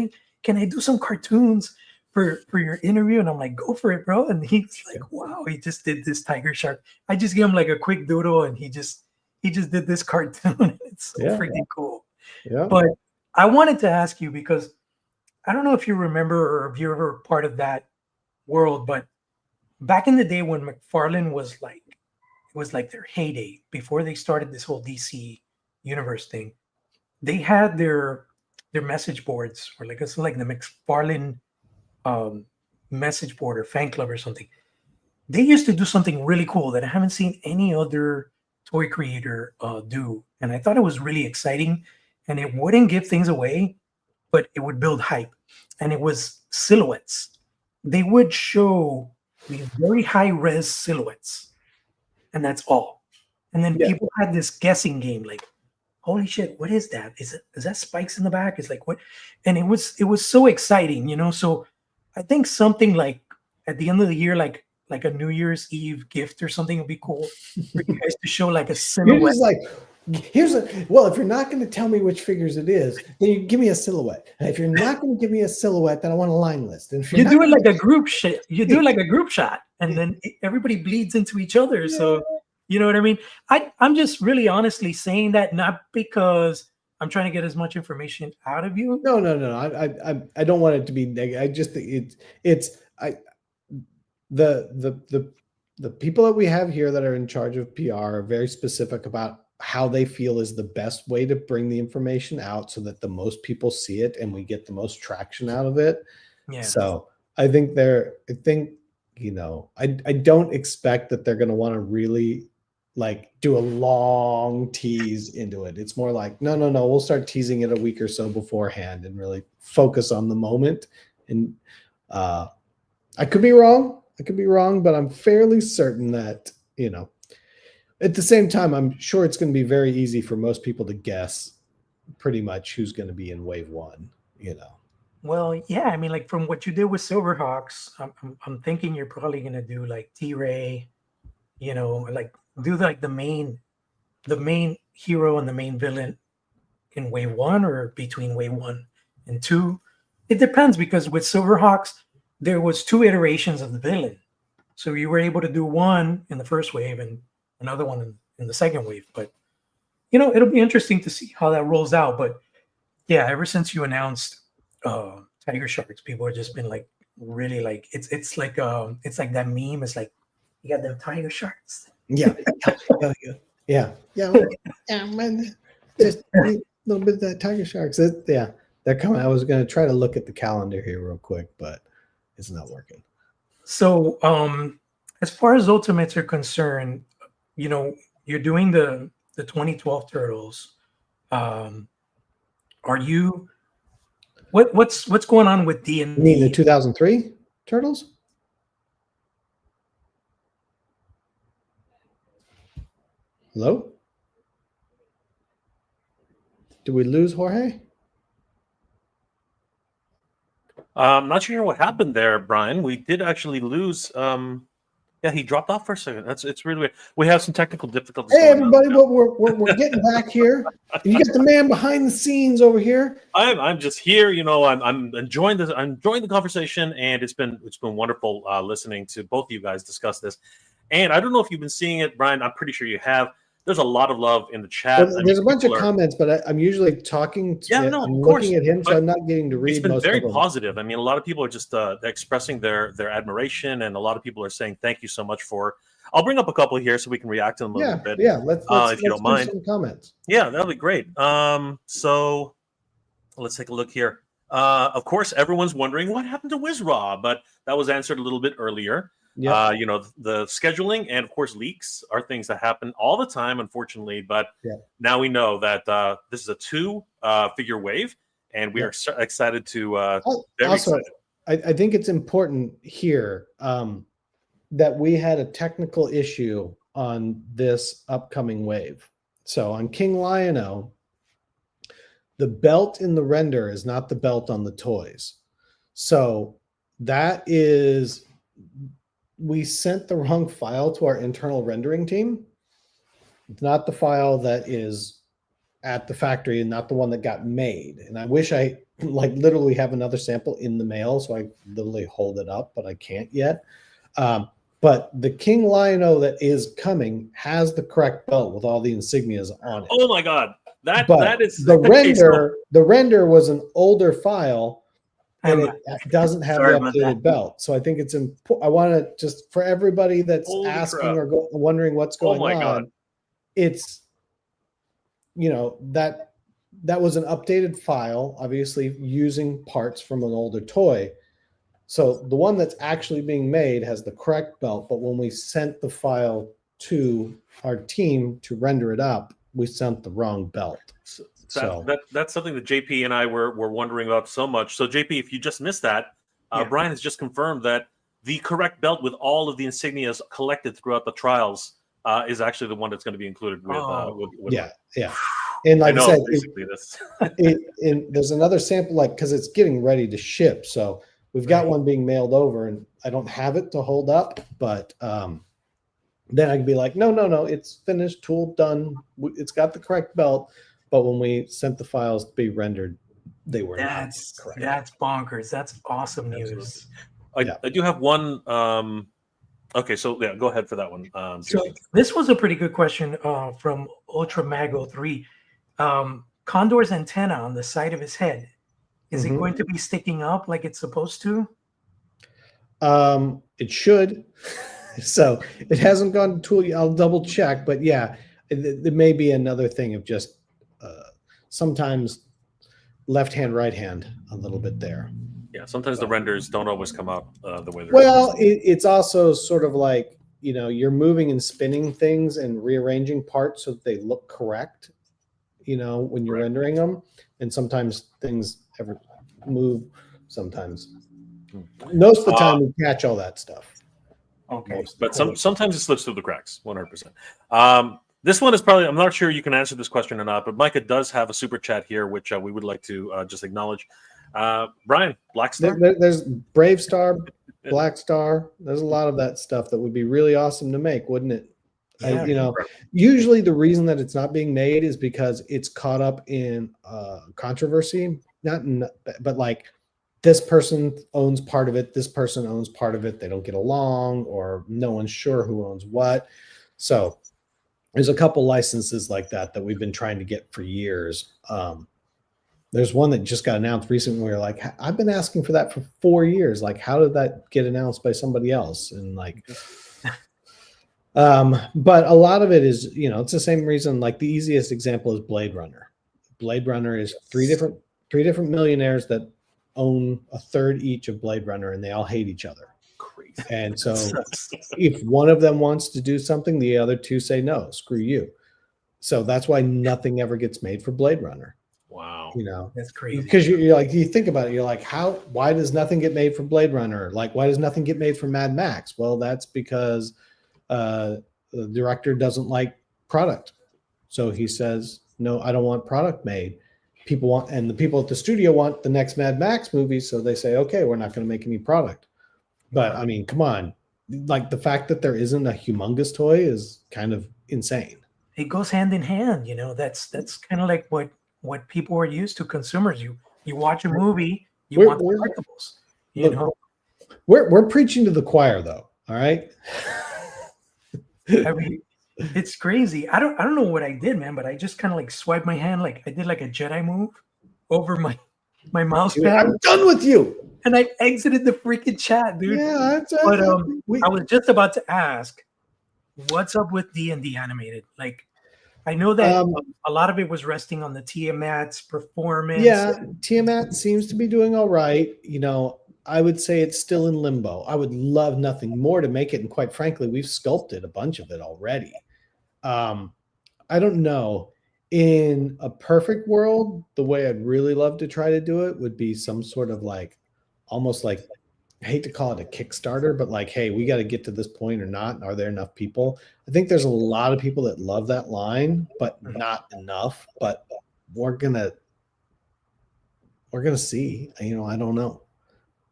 I do some cartoons for your interview? And I'm like, go for it, bro. And he's like, wow, he just did this tiger shark. I just gave him like a quick doodle and he just he just did this cartoon. It's so Yeah. freaking cool. Yeah. But I wanted to ask you because I don't know if you remember or if you're ever part of that world, but back in the day when McFarlane was like, it was like their heyday before they started this whole DC universe thing. They had their message boards, or like it's like the McFarlane message board or fan club or something. They used to do something really cool that I haven't seen any other toy creator do, and I thought it was really exciting. And it wouldn't give things away, but it would build hype. And it was silhouettes. They would show these very high res silhouettes, and that's all. And then people had this guessing game, like, holy shit, what is that? Is that spikes in the back? It's like what? And it was so exciting, you know. So I think something like at the end of the year, like a New Year's Eve gift or something would be cool for you guys to show like a silhouette. You're just like, if you're not going to tell me which figures it is, then you give me a silhouette. And if you're not going to give me a silhouette, then I want a line list. And if you do it like a group shit, you do like a group shot, and then everybody bleeds into each other. Yeah. So you know what I mean? I'm just really honestly saying that not because I'm trying to get as much information out of you. No. I don't want it to be negative. I just think the people that we have here that are in charge of PR are very specific about how they feel is the best way to bring the information out so that the most people see it and we get the most traction out of it. Yeah. So I you know, I don't expect that they're going to want to really like do a long tease into it. It's more like, no, we'll start teasing it a week or so beforehand and really focus on the moment. And I could be wrong, but I'm fairly certain that, you know, at the same time, I'm sure it's going to be very easy for most people to guess pretty much who's going to be in wave one, you know. Well, yeah, I mean, like from what you did with SilverHawks, I'm thinking you're probably going to do like T-Ray, you know, like do like the main hero and the main villain in wave one or between wave 1 and 2. It depends, because with SilverHawks, there was 2 iterations of the villain. So you were able to do one in the first wave and another one in the second wave. But, you know, it'll be interesting to see how that rolls out. But yeah, ever since you announced Tiger Sharks, people have just been like really like it's like that meme. It's like you got them Tiger Sharks. Yeah, man. Just a little bit of that Tiger Sharks. They're coming. I was going to try to look at the calendar here real quick, but it's not working. So, as far as Ultimates are concerned, you know, you're doing the 2012 Turtles. Are you? What's going on with D&D? You mean the 2003 Turtles? Hello? Did we lose Jorge? I'm not sure what happened there, Brian. We did actually lose. Yeah, he dropped off for a second. It's really weird. We have some technical difficulties. Hey, everybody, but we're getting back here. You got the man behind the scenes over here. I'm just here. You know, I'm enjoying this. I'm enjoying the conversation, and it's been wonderful listening to both of you guys discuss this. And I don't know if you've been seeing it, Brian. I'm pretty sure you have. There's a lot of love in the chat. Well, there's a bunch of comments, but I'm usually talking to I'm looking at him, so I'm not getting to read. It's been most very of them. positive. I mean, a lot of people are just expressing their admiration, and a lot of people are saying thank you so much for. I'll bring up a couple here so we can react to them a little bit. Yeah, let's if you don't mind. Some comments. Yeah, that'll be great. So let's take a look here. Of course, everyone's wondering what happened to WizRaw, but that was answered a little bit earlier. Yeah. You know, the scheduling and of course leaks are things that happen all the time, unfortunately. But now we know that this is a 2 figure wave, and we are excited to. Very also, excited. I think it's important here that we had a technical issue on this upcoming wave. So on King Lion-O, the belt in the render is not the belt on the toys. So that is. We sent the wrong file to our internal rendering team. It's not the file that is at the factory and not the one that got made. And I wish I like literally have another sample in the mail so I literally hold it up, but I can't yet. But the King Lion-O that is coming has the correct belt with all the insignias on it. Oh my god, that is the okay, render. The render was an older file, and it doesn't have Sorry the about updated belt. So I think it's important. I want to just for everybody that's Holy asking crap. or wondering what's going on. God. It's that was an updated file, obviously using parts from an older toy. So the one that's actually being made has the correct belt, but when we sent the file to our team to render it up, we sent the wrong belt. So that's something that JP and I were wondering about so much. So JP, if you just missed that, Brian has just confirmed that the correct belt with all of the insignias collected throughout the trials is actually the one that's going to be included with yeah. And like I said, basically there's another sample, like, because it's getting ready to ship. So we've got one being mailed over, and I don't have it to hold up, but then I can be like, no, it's finished, tool done. It's got the correct belt. But when we sent the files to be rendered, they were not correct. That's bonkers. That's awesome news. I do have one. Okay, so yeah, go ahead for that one. So this was a pretty good question from Ultra Mago 3. Condor's antenna on the side of his head, is it going to be sticking up like it's supposed to? It should. So it hasn't gone to tool. I'll double check, but yeah, there may be another thing of just sometimes left hand, right hand, a little bit there. Yeah, sometimes the renders don't always come out the way they're. Well, it's also sort of like, you're moving and spinning things and rearranging parts so that they look correct, when you're rendering them. And sometimes things ever move, sometimes. Most of the time, we catch all that stuff. Okay. But sometimes it slips through the cracks, 100%. This one is probably, I'm not sure you can answer this question or not, but Micah does have a super chat here, which we would like to just acknowledge. Brian, Black Star? There's Brave Star, Black Star. There's a lot of that stuff that would be really awesome to make, wouldn't it? Yeah. Usually the reason that it's not being made is because it's caught up in controversy. But like, this person owns part of it, this person owns part of it. They don't get along, or no one's sure who owns what. So there's a couple licenses like that we've been trying to get for years. There's one that just got announced recently. We were like, I've been asking for that for 4 years. Like, how did that get announced by somebody else? And like, but a lot of it is, it's the same reason. Like, the easiest example is Blade Runner. Blade Runner is three different millionaires that own a third each of Blade Runner, and they all hate each other. Crazy. And so if one of them wants to do something, the other two say, no, screw you. So that's why nothing ever gets made for Blade Runner. Wow. That's crazy. Because you're like, you think about it, you're like, why does nothing get made for Blade Runner? Like, why does nothing get made for Mad Max? Well, that's because the director doesn't like product. So he says, no, I don't want product made. The people at the studio want the next Mad Max movie. So they say, okay, we're not going to make any product. But I mean, come on. Like, the fact that there isn't a humongous toy is kind of insane. It goes hand in hand. That's kind of like what people are used to, consumers. You watch a movie, you want collectibles. We're preaching to the choir, though. All right. I mean, it's crazy. I don't know what I did, man, but I just kind of like swiped my hand, like I did like a Jedi move over my mouse pad. I'm done with you. And I exited the freaking chat, dude. Yeah, but I was just about to ask, what's up with D&D animated? Like, I know that a lot of it was resting on the Tiamat's performance. Yeah, Tiamat seems to be doing all right. I would say it's still in limbo. I would love nothing more to make it, and quite frankly, we've sculpted a bunch of it already. I don't know. In a perfect world, the way I'd really love to try to do it would be some sort of like, almost like, I hate to call it a Kickstarter, but like, hey, we got to get to this point or not. Are there enough people? I think there's a lot of people that love that line, but not enough. But we're gonna see. I don't know.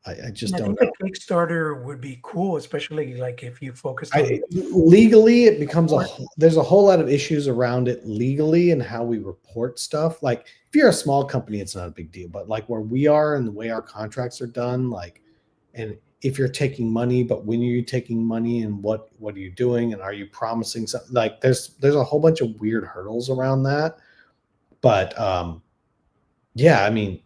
I just don't know. I think a Kickstarter would be cool, especially like if you focus on legally. It becomes there's a whole lot of issues around it legally and how we report stuff. Like, if you're a small company, it's not a big deal, but like where we are and the way our contracts are done, like, and if you're taking money, but when are you taking money, and what are you doing, and are you promising something? Like there's a whole bunch of weird hurdles around that. But yeah, I mean,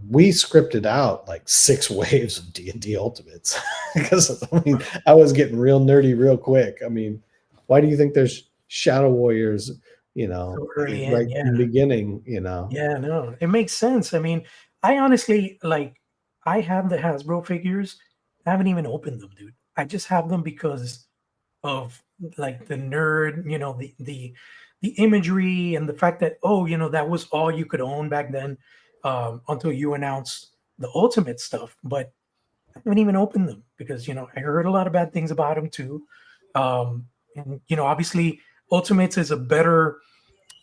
we scripted out like 6 waves of D&D Ultimates because I mean, I was getting real nerdy real quick. I mean, why do you think there's Shadow Warriors, So early right in, in the beginning, Yeah, no, it makes sense. I mean, I honestly like I have the Hasbro figures. I haven't even opened them, dude. I just have them because of like the nerd, the imagery and the fact that that was all you could own back then, until you announced the Ultimate stuff. But I haven't even opened them because I heard a lot of bad things about them too. And obviously Ultimates is a better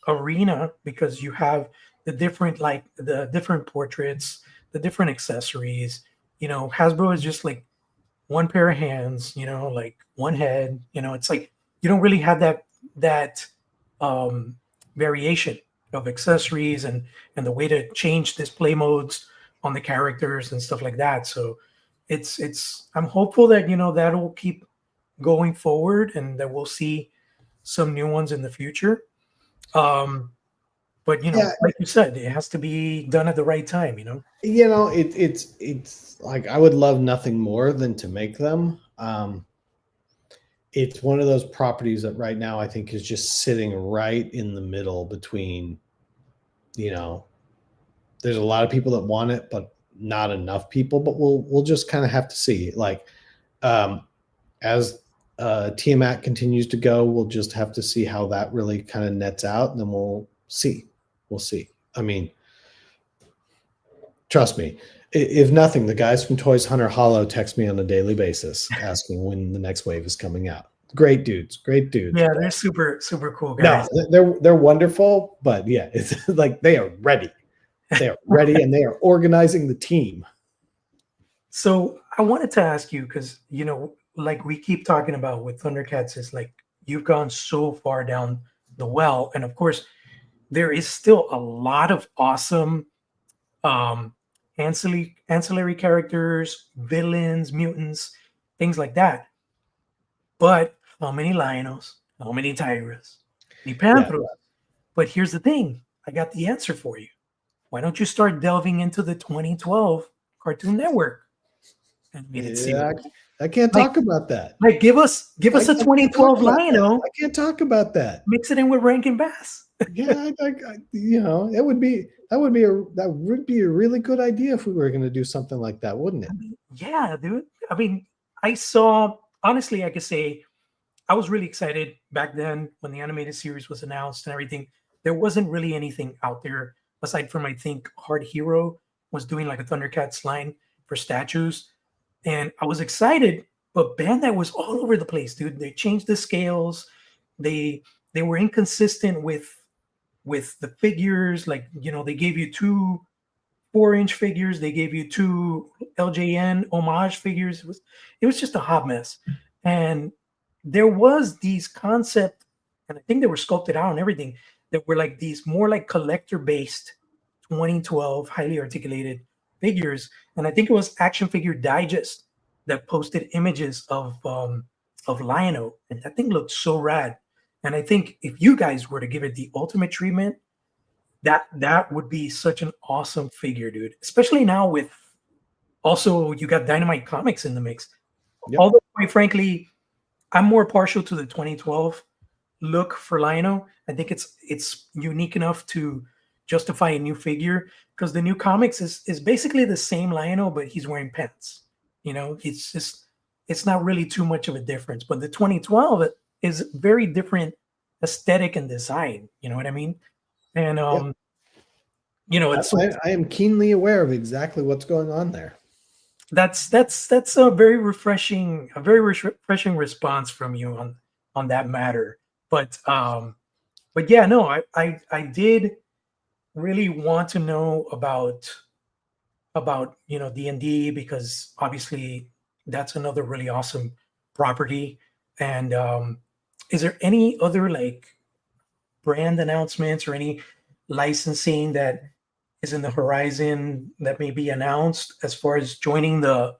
arena because you have the different portraits, the different accessories. Hasbro is just like one pair of hands, like one head. It's like you don't really have that variation of accessories and the way to change display modes on the characters and stuff like that. So it's I'm hopeful that that will keep going forward and that we'll see some new ones in the future. But Yeah. like you said, it has to be done at the right time. It's like I would love nothing more than to make them. It's one of those properties that right now I think is just sitting right in the middle between, there's a lot of people that want it, but not enough people. But we'll just kind of have to see. Like as Tiamat continues to go, we'll just have to see how that really kind of nets out, and then we'll see. We'll see. I mean, trust me, if nothing, the guys from Toys Hunter Hollow text me on a daily basis asking when the next wave is coming out. Great dudes. Yeah, they're super, super cool guys. No, they're wonderful, but yeah, it's like they are ready. They are ready and they are organizing the team. So I wanted to ask you, because, like we keep talking about with Thundercats, is like you've gone so far down the well. And of course, there is still a lot of awesome ancillary characters, villains, mutants, things like that. But how many Lionos? How many Tigers? The Panthers? Yeah. But here's the thing. I got the answer for you. Why don't you start delving into the 2012 Cartoon Network animated series? I can't talk about that. Like, give us a 2012 Liono. I can't talk about that. Mix it in with Rankin Bass. Yeah, that would be a really good idea if we were going to do something like that, wouldn't it? Yeah, dude. I mean, honestly, I could say I was really excited back then when the animated series was announced and everything. There wasn't really anything out there aside from, I think, Hard Hero was doing like a Thundercats line for statues. And I was excited, but Bandai was all over the place, dude. They changed the scales. They were inconsistent with the figures. Like, they gave you 2 4-inch figures. They gave you 2 LJN homage figures. It was just a hot mess. And there was these concept, and I think they were sculpted out and everything, that were like these more like collector-based 2012 highly articulated figures. And I think it was Action Figure Digest that posted images of Liono, and that thing looked so rad. And I think if you guys were to give it the ultimate treatment, that would be such an awesome figure, dude. Especially now with also you got Dynamite Comics in the mix. Yep. Although, quite frankly, I'm more partial to the 2012 look for Liono. I think it's unique enough to justify a new figure, because the new comics is basically the same Liono, but he's wearing pants. It's not really too much of a difference. But the 2012 is very different aesthetic and design. You know what I mean? And I am keenly aware of exactly what's going on there. That's a very refreshing response from you on that matter. But yeah, no, I did really want to know about D&D, because obviously that's another really awesome property. And is there any other like brand announcements or any licensing that is in the horizon that may be announced as far as joining the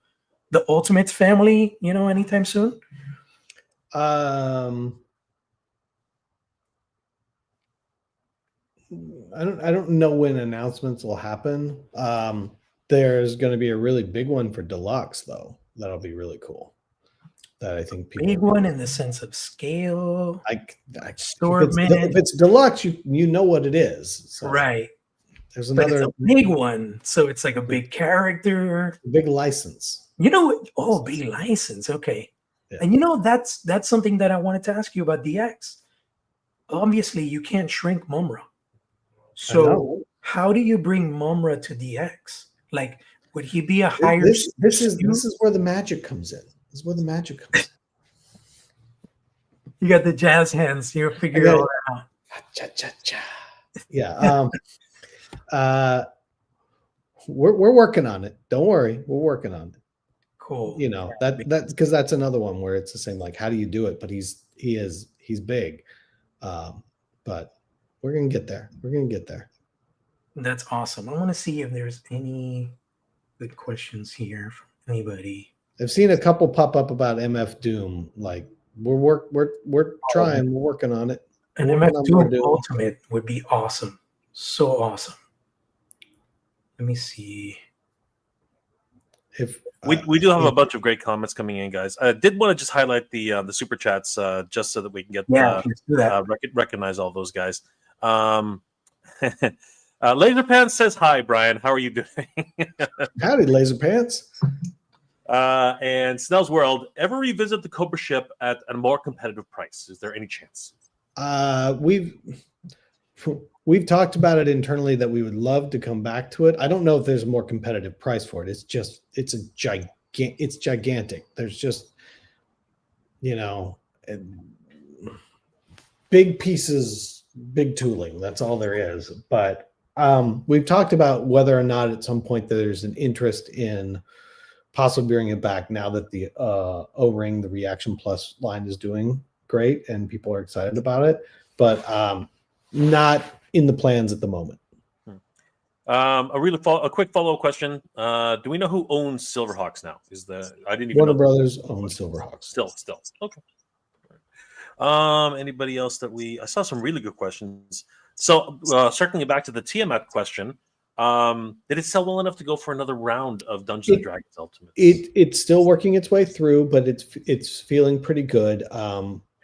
the Ultimates family, anytime soon? I don't know when announcements will happen. There's going to be a really big one for deluxe though. That'll be really cool. That I think people Big one in the sense of scale, if it's deluxe, you know what it is. So right? There's But another it's a big one, so it's like a big character, big license. Big license. Okay, Yeah. and that's something that I wanted to ask you about DX. Obviously, you can't shrink Mumra. So how do you bring Mumra to DX? Like, would he be a higher? This is where the magic comes in. This is where the magic comes in. You got the jazz hands. You figure it all out. Cha, cha, cha. Yeah. We're working on it. Don't worry. We're working on it. Cool. That because that's another one where it's the same. Like, how do you do it? But he's big. But we're gonna get there. We're gonna get there. That's awesome. I want to see if there's any good questions here from anybody. I've seen a couple pop up about MF Doom. Like we're trying. We're working on it. An MF Doom Ultimate would be awesome. So awesome. Let me see. If we do have a bunch of great comments coming in, guys. I did want to just highlight the super chats just so that we can get let's do that. Recognize all those guys. Laser Pants says hi, Brian. How are you doing? Howdy, Laser Pants. And Snell's World, ever revisit the Cobra ship at a more competitive price? Is there any chance? We've talked about it internally that we would love to come back to it. I don't know if there's a more competitive price for it. It's gigantic. There's just, big pieces, big tooling. That's all there is. But we've talked about whether or not at some point there's an interest in possibly bringing it back now that the O-Ring, the Reaction Plus line is doing great and people are excited about it. But not in the plans at the moment. A quick follow-up question. Do we know who owns SilverHawks now? I didn't even Warner know. Brothers owns SilverHawks. Still. Okay. Anybody else I saw some really good questions. So circling back to the Tiamat question, did it sell well enough to go for another round of Dungeons and Dragons Ultimate? It's still working its way through, but it's feeling pretty good.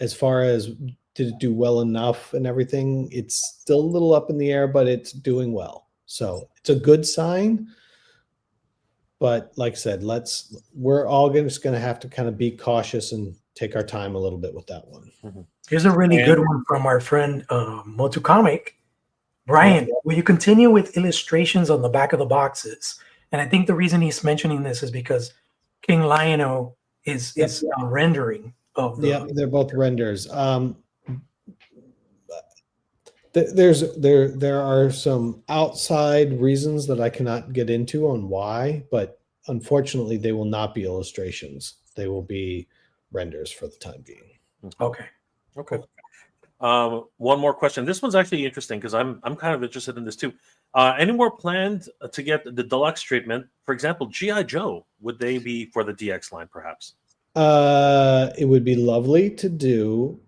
As far as did it do well enough and everything, it's still a little up in the air, but it's doing well. So it's a good sign. But like I said, we're all just going to have to kind of be cautious and take our time a little bit with that one. Mm-hmm. Here's a really good one from our friend Motu Comic. Brian, will you continue with illustrations on the back of the boxes? And I think the reason he's mentioning this is because King Lion-O is rendering of the. Yeah, they're both renders. There are some outside reasons that I cannot get into on why, but unfortunately they will not be illustrations. They will be renders for the time being. Okay. One more question. This one's actually interesting because I'm kind of interested in this too. Any more planned to get the deluxe treatment? For example, G.I. Joe, would they be for the DX line perhaps? It would be lovely to do.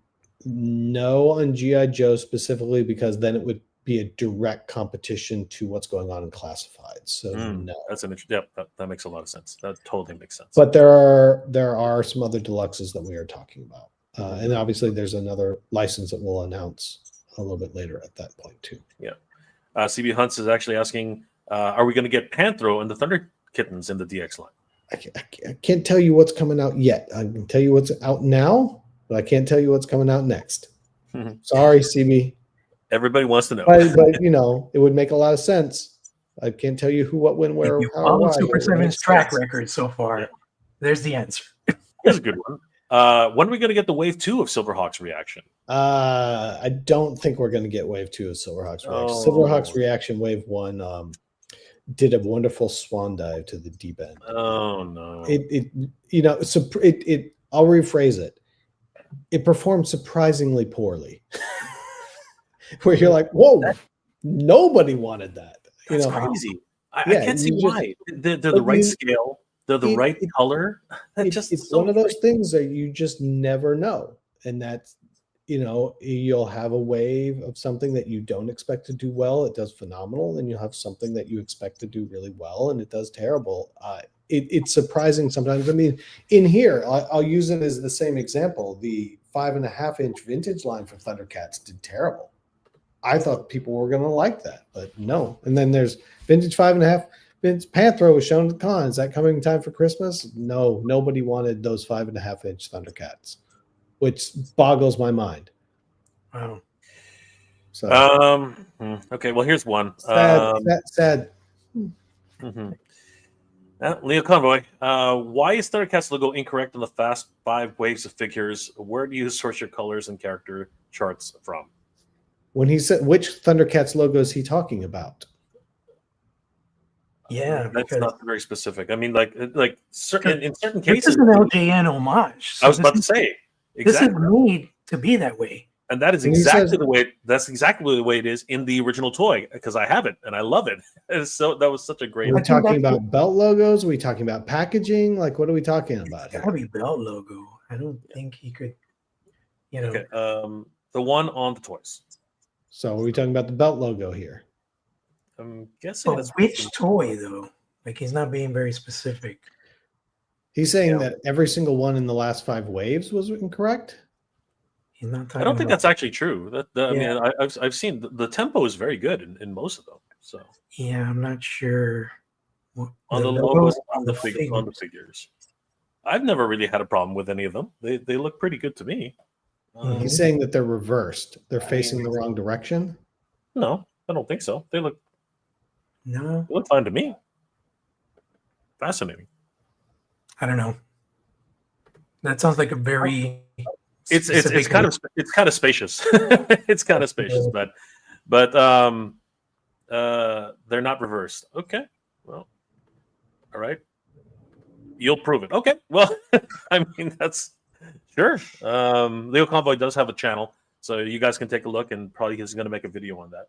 No on G.I. Joe specifically, because then it would be a direct competition to what's going on in classified. So no. That's an interesting. Yep, that makes a lot of sense. That totally makes sense. But there are some other deluxes that we are talking about. And obviously there's another license that we'll announce a little bit later at that point too. Yeah. CB Hunts is actually asking, are we going to get Panthro and the Thunder Kittens in the DX line? I can't tell you what's coming out yet. I can tell you what's out now, but I can't tell you what's coming out next. Sorry, CB. Everybody wants to know. But it would make a lot of sense. I can't tell you who, what, when, where, if you how, follow why. Super7's track record so far, there's the answer. Here's a good one. When are we going to get the Wave 2 of SilverHawks Reaction? I don't think we're going to get Wave 2 of SilverHawks Reaction. Oh. SilverHawks Reaction Wave 1 did a wonderful swan dive to the deep end. Oh no! I'll rephrase it. It performed surprisingly poorly. Where you're like, whoa, nobody wanted that. That's crazy. I can't see why. They're the right scale. the right color. It's one of those things that you just never know, and that's, you'll have a wave of something that you don't expect to do well. It does phenomenal. And you'll have something that you expect to do really well, and it does terrible. It's surprising sometimes. I mean, in here, I'll use it as the same example. The 5.5-inch vintage line for Thundercats did terrible. I thought people were going to like that, but no. And then there's vintage 5.5. Vince Panthro was shown at the con. Is that coming in time for Christmas? No, nobody wanted those 5.5-inch Thundercats, which boggles my mind. Wow. So, okay, well, here's one. Sad. Mm-hmm. Leo Convoy, why is Thundercats logo incorrect on the Fast 5 waves of figures? Where do you source your colors and character charts from? When he said, which Thundercats logo is he talking about? Yeah, that's not very specific. I mean, in certain cases, this is an LJN homage. So I was about to say, exactly. This is made to be that way, and that is exactly the way. That's exactly the way it is in the original toy, because I have it and I love it. So that was such a great. Are we talking about belt logos? Are we talking about packaging? Like, what are we talking about? It's gotta be belt logo. I don't think he could. Okay. The one on the toys. So are we talking about the belt logo here? I'm guessing that's which toy though. Like, he's not being very specific. He's saying that every single one in the last 5 waves was incorrect. He's not talking. I don't think that's actually true. I mean, I've seen the tempo is very good in most of them. So yeah, I'm not sure. On the logos on the figures, I've never really had a problem with any of them. They look pretty good to me. He's saying that they're reversed. They're facing the wrong direction. No, I don't think so. They look fine to me. Fascinating. I don't know. That sounds like a very. It's kind of spacious. It's kind of spacious, but they're not reversed. Okay, well, all right. You'll prove it. Okay, well, I mean, that's sure. Leo Convoy does have a channel, so you guys can take a look, and probably he's going to make a video on that.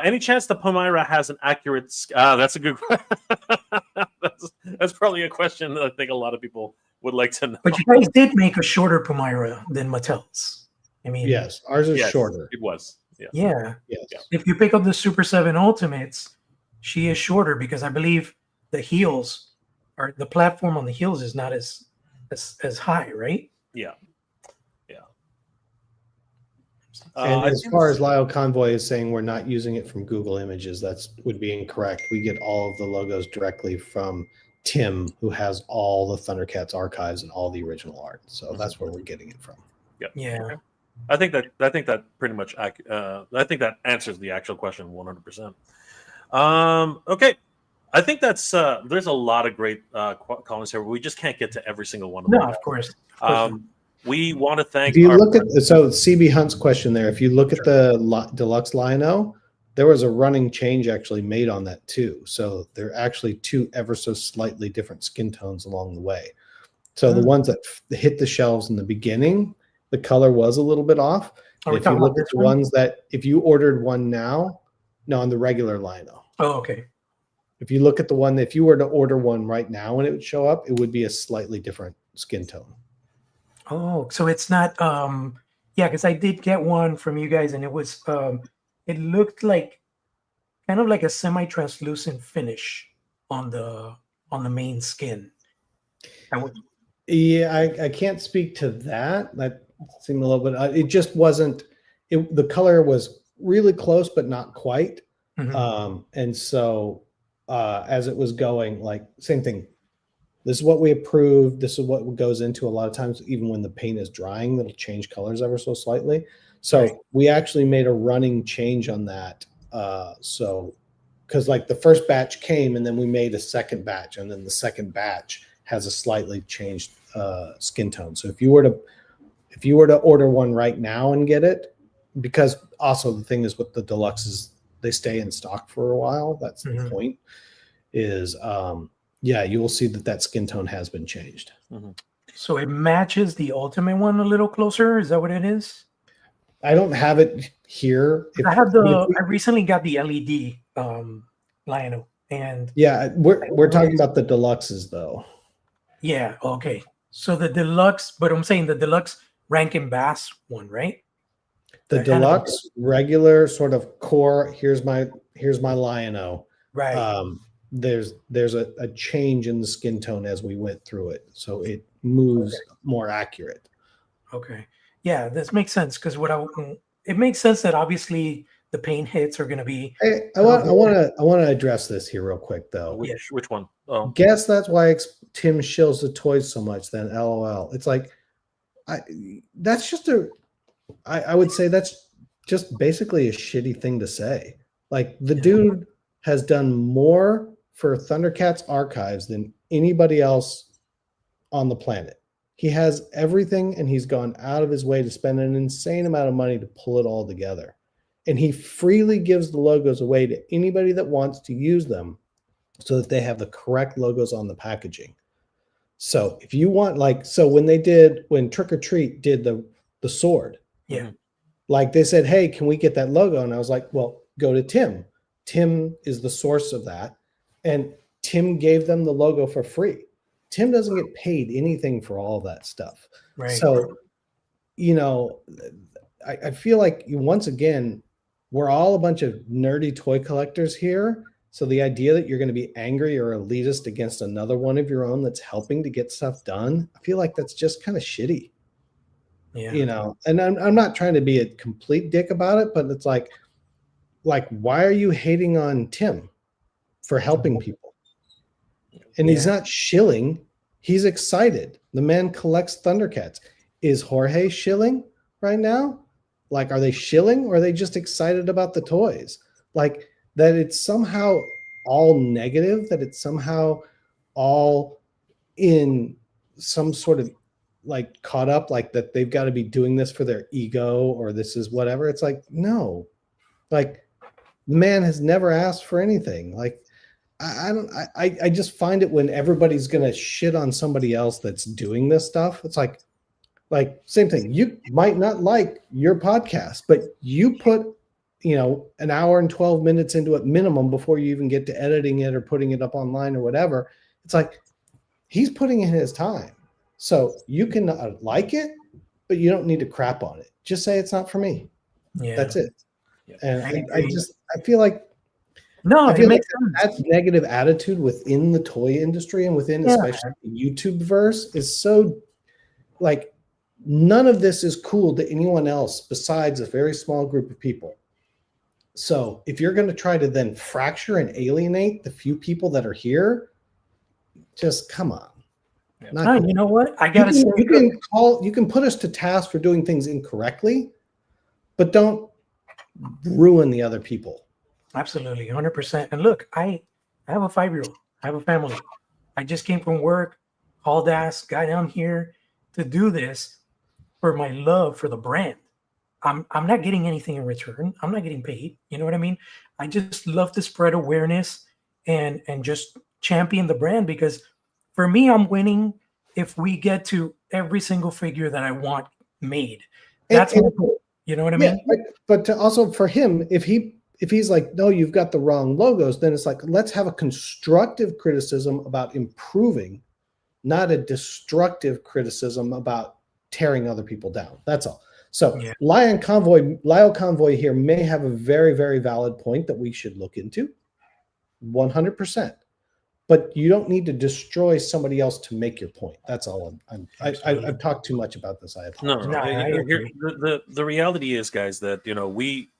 Any chance the Palmyra has an accurate? That's a good question. that's probably a question that I think a lot of people would like to know. But you guys did make a shorter Palmyra than Mattel's. I mean, yes, ours is shorter. It was. Yeah. Yes. If you pick up the Super 7 Ultimates, she is shorter because I believe the heels or the platform on the heels is not as high, right? Yeah. And as far as Lyle Convoy is saying, we're not using it from Google Images. That would be incorrect. We get all of the logos directly from Tim, who has all the Thundercats archives and all the original art. So that's where we're getting it from. Yeah. Okay. I think that pretty much. I think that answers the actual question 100%. Okay. I think that's there's a lot of great comments here. We just can't get to every single one of them. No, of course. We want to thank. If you look at CB Hunt's question there, if you look at the deluxe Lino, there was a running change actually made on that too. So there are actually 2 ever so slightly different skin tones along the way. So the ones that hit the shelves in the beginning, the color was a little bit off. If you look at the ones that, if you ordered one now, on the regular Lino. Oh, okay. If you look at the one, if you were to order one right now and it would show up, it would be a slightly different skin tone. Oh, so it's not because I did get one from you guys and it was it looked like kind of like a semi-translucent finish on the main skin. I can't speak to that. That seemed a little bit it just wasn't the color was really close but not quite. And so as it was going, like, same thing. This is what we approved. This is what goes into a lot of times, even when the paint is drying, that'll change colors ever so slightly. So we actually made a running change on that. Because like the first batch came and then we made a second batch, and then the second batch has a slightly changed skin tone. So if you were to order one right now and get it, because also the thing is with the deluxes, they stay in stock for a while. That's the point. Is you will see that skin tone has been changed. So it matches the Ultimate one a little closer. Is that what it is? I don't have it here. I recently got the LED Lionel, and we're talking about the deluxes though. Yeah. Okay. So the deluxe, but I'm saying the deluxe Rankin Bass one, right? The The animal- deluxe, regular sort of core. Here's my Lion-O. Right. There's a change in the skin tone as we went through it, so it moves more accurate. Okay. Yeah, this makes sense because it makes sense that obviously the paint hits are going to be. Hey, I want to address this here real quick though. Which one? Oh, Guess that's why Tim shills the toys so much. Then LOL. It's like, that's just I would say that's just basically a shitty thing to say. Like the dude has done more for Thundercats archives than anybody else on the planet. He has everything, and he's gone out of his way to spend an insane amount of money to pull it all together. And he freely gives the logos away to anybody that wants to use them so that they have the correct logos on the packaging. So if you want, like, so when Trick or Treat did the sword, Yeah. like they said, hey, can we get that logo? And I was like, well, go to Tim. Tim is the source of that. And Tim gave them the logo for free. Tim doesn't get paid anything for all that stuff. Right. So, I feel like once again, we're all a bunch of nerdy toy collectors here. So the idea that you're going to be angry or elitist against another one of your own that's helping to get stuff done, I feel like that's just kind of shitty. Yeah. And I'm not trying to be a complete dick about it, but it's like why are you hating on Tim for helping people? And he's not shilling, he's excited. The man collects Thundercats. Is Jorge shilling right now? Like, are they shilling, or are they just excited about the toys? Like, that it's somehow all negative, that it's somehow all in some sort of like caught up, like that they've got to be doing this for their ego, or this is whatever. It's like, no, like the man has never asked for anything. Like, I just find it when everybody's gonna shit on somebody else that's doing this stuff. It's like same thing. You might not like your podcast, but you put an hour and 12 minutes into it minimum before you even get to editing it or putting it up online or whatever. It's like he's putting in his time. So you can like it, but you don't need to crap on it. Just say it's not for me. Yeah. That's it. Yeah. And I feel like No, it makes sense. that negative attitude within the toy industry and within especially the YouTube verse is so like none of this is cool to anyone else besides a very small group of people. So if you're going to try to then fracture and alienate the few people that are here, just come on. Not cool. You know what? I gotta say, you can put us to task for doing things incorrectly, but don't ruin the other people. Absolutely, 100%. And look, I have a 5-year-old. I have a family. I just came from work, hauled ass, got down here to do this for my love for the brand. I'm not getting anything in return. I'm not getting paid. You know what I mean? I just love to spread awareness and just champion the brand, because for me, I'm winning if we get to every single figure that I want made. That's my goal. You know what I mean? But also for him, if he's like, no, you've got the wrong logos, then it's like, let's have a constructive criticism about improving, not a destructive criticism about tearing other people down. That's all. So Lyle Convoy here may have a very, very valid point that we should look into 100%. But you don't need to destroy somebody else to make your point. That's all. I've talked too much about this. I apologize. The reality is, guys, that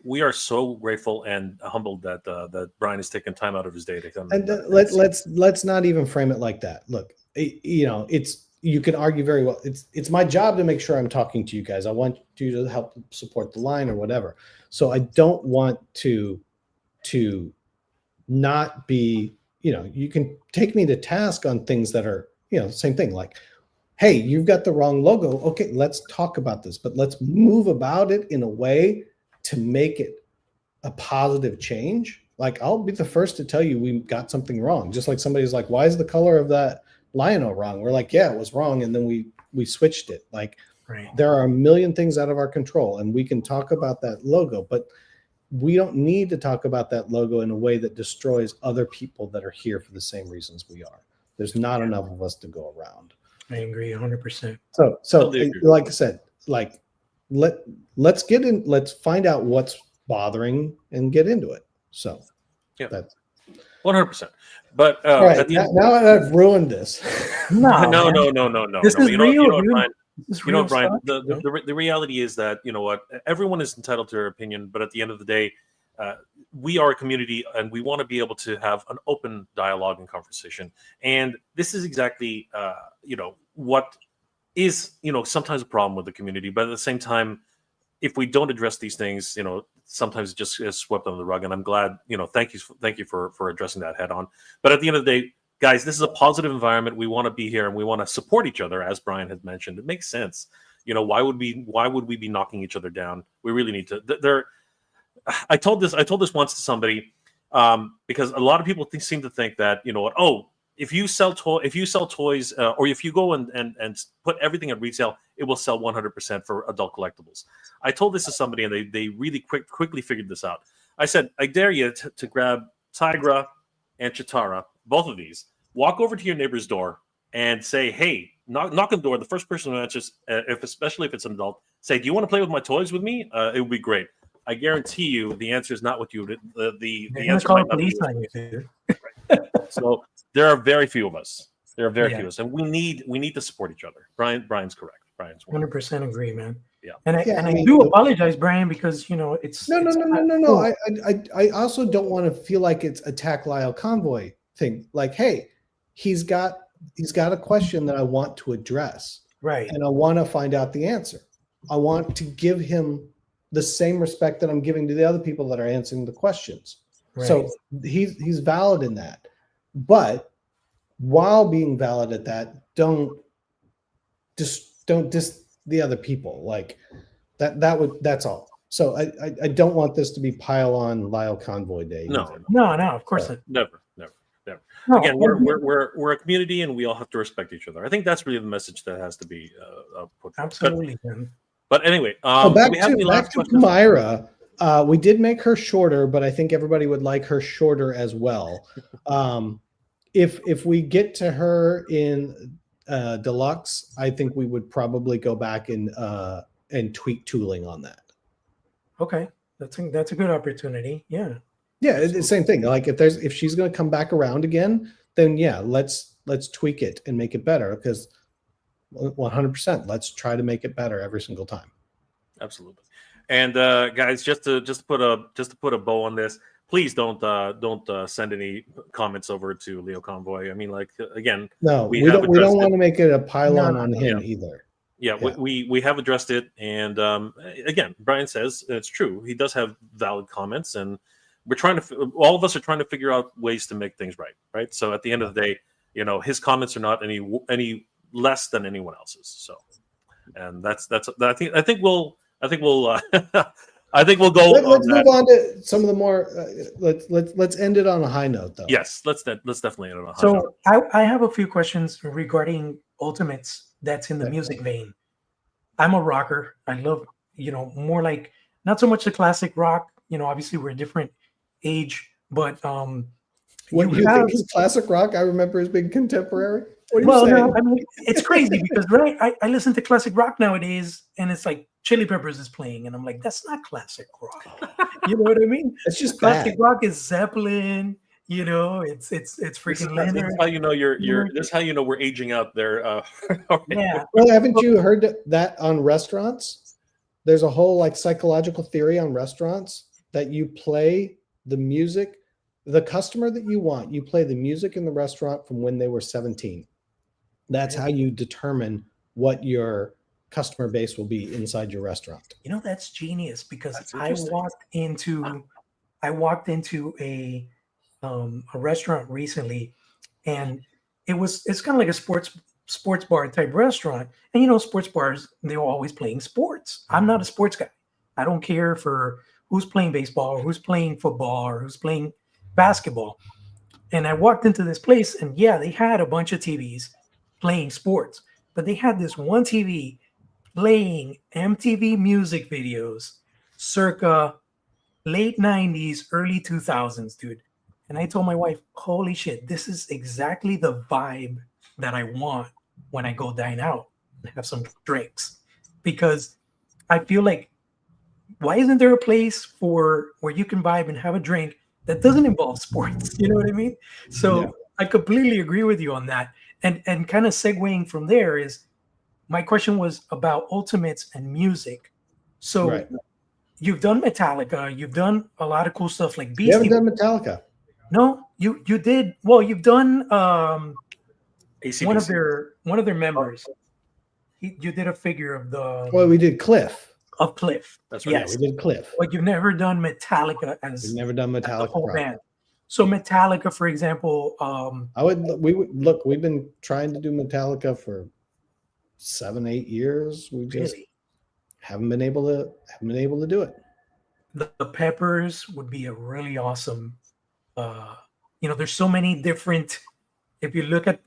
we are so grateful and humbled that that Brian has taken time out of his day to come. And let's not even frame it like that. Look, you can argue very well. It's my job to make sure I'm talking to you guys. I want you to help support the line or whatever. So I don't want to not be. You can take me to task on things that are, same thing. Like, hey, you've got the wrong logo. Okay, let's talk about this, but let's move about it in a way to make it a positive change. Like, I'll be the first to tell you we got something wrong. Just like somebody's like, why is the color of that Lion-O wrong? We're like, yeah, it was wrong. And then we switched it. Like, there are a million things out of our control, and we can talk about that logo, but we don't need to talk about that logo in a way that destroys other people that are here for the same reasons we are. There's not enough of us to go around. I agree 100%. So Totally agree. like I said, like let's get in, let's find out what's bothering and get into it. So Yeah. that's 100%. But all right. at the end, Now I've ruined this. no. This is You real, know what, dude. Brian? This is You know, real Brian, stuff, the reality is that, you know what, everyone is entitled to their opinion, but at the end of the day, we are a community and we want to be able to have an open dialogue and conversation. And this is exactly, you know, what is, you know, sometimes a problem with the community, but at the same time, if we don't address these things, you know, sometimes it just gets swept under the rug. And I'm glad, you know, thank you for addressing that head on. But at the end of the day, guys, this is a positive environment. We want to be here and we want to support each other, as Brian had mentioned. It makes sense. You know, why would we be knocking each other down? We really need to. I told this once to somebody because a lot of people seem to think that, you know what, oh, if you sell toys or if you go and put everything at retail, it will sell 100% for adult collectibles. I told this to somebody and they really quickly figured this out. I said, I dare you to grab Tigra and Chitara, both of these, walk over to your neighbor's door and say, hey, knock on the door. The first person who answers, especially if it's an adult, say, do you want to play with my toys with me? It would be great. I guarantee you the answer is not what you would. The answer might not be. Right. So there are very few of us. There are very few of us, and we need to support each other. Brian's correct. Brian's 100% agree, man. Yeah. And I do apologize, Brian, because, you know, it's no. Cool. I also don't want to feel like it's attack Lyle Convoy thing. Like, hey, he's got a question that I want to address, right, and I want to find out the answer. I want to give him the same respect that I'm giving to the other people that are answering the questions. right. So he's valid in that, but while being valid at that, don't diss the other people like that. That's all. So I don't want this to be pile on Lyle Convoy Day. No, of course not. Never. No, Again, we're a community and we all have to respect each other. I think that's really the message that has to be put forth. Absolutely. But anyway, back to Myra. We did make her shorter, but I think everybody would like her shorter as well. If we get to her in deluxe, I think we would probably go back and tweak tooling on that. Okay, that's a good opportunity. Yeah. Yeah, it's the same thing. Like if she's going to come back around again, then yeah, let's tweak it and make it better because 100%. Let's try to make it better every single time. Absolutely. And guys, just to put a bow on this, please don't send any comments over to Leo Convoy. I mean, like again, no, we don't want to make it a pylon on him either. Yeah, we have addressed it, and again, Brian says it's true. He does have valid comments, and we're all of us are trying to figure out ways to make things right. So at the end of the day, you know, his comments are not any less than anyone else's. So, and that's I think we'll go. Let's move on to some of the more. Let's end it on a high note, though. Yes, let's definitely end it on a high note. So I have a few questions regarding Ultimates that's in the music vein. I'm a rocker. I love, you know, more like not so much the classic rock. You know, obviously we're a different age, but what do you think is classic rock? I remember as being contemporary. What are you saying? No, I mean it's crazy because I listen to classic rock nowadays, and it's like Chili Peppers is playing, and I'm like, that's not classic rock. You know what I mean? It's just classic rock is Zeppelin. You know, it's freaking Leonard. That's how you know that's how you know we're aging out there. Yeah. Well, haven't you heard that on restaurants? There's a whole like psychological theory on restaurants that you play the music, the customer that you want, you play the music in the restaurant from when they were 17. That's how you determine what your customer base will be inside your restaurant. You know, that's genius because I walked into a restaurant recently, and it's kind of like a sports bar type restaurant. And you know, sports bars, they're always playing sports. I'm not a sports guy. I don't care for who's playing baseball or who's playing football or who's playing basketball. And I walked into this place, and yeah, they had a bunch of TVs playing sports, but they had this one TV playing MTV music videos circa late 90s, early 2000s, dude. And I told my wife, holy shit, this is exactly the vibe that I want when I go dine out and have some drinks. Because I feel like, why isn't there a place for where you can vibe and have a drink that doesn't involve sports? You know what I mean? So Yeah. I completely agree with you on that. And kind of segueing from there is, my question was about ultimates and music. So Right. you've done Metallica, you've done a lot of cool stuff like You haven't Beastie. done Metallica. No, you did. Well, you've done ACDC. one of their members. You did a figure of Well, we did Cliff. of Cliff. That's right. Yes, Yeah, we did Cliff. but you've never done Metallica as We've never done the Metallica. whole proper. band. So Metallica, for example, We would look. We've been trying to do Metallica for 7-8 years. We just really, haven't been able to do it. the Peppers would be a really awesome. There's so many different. If you look at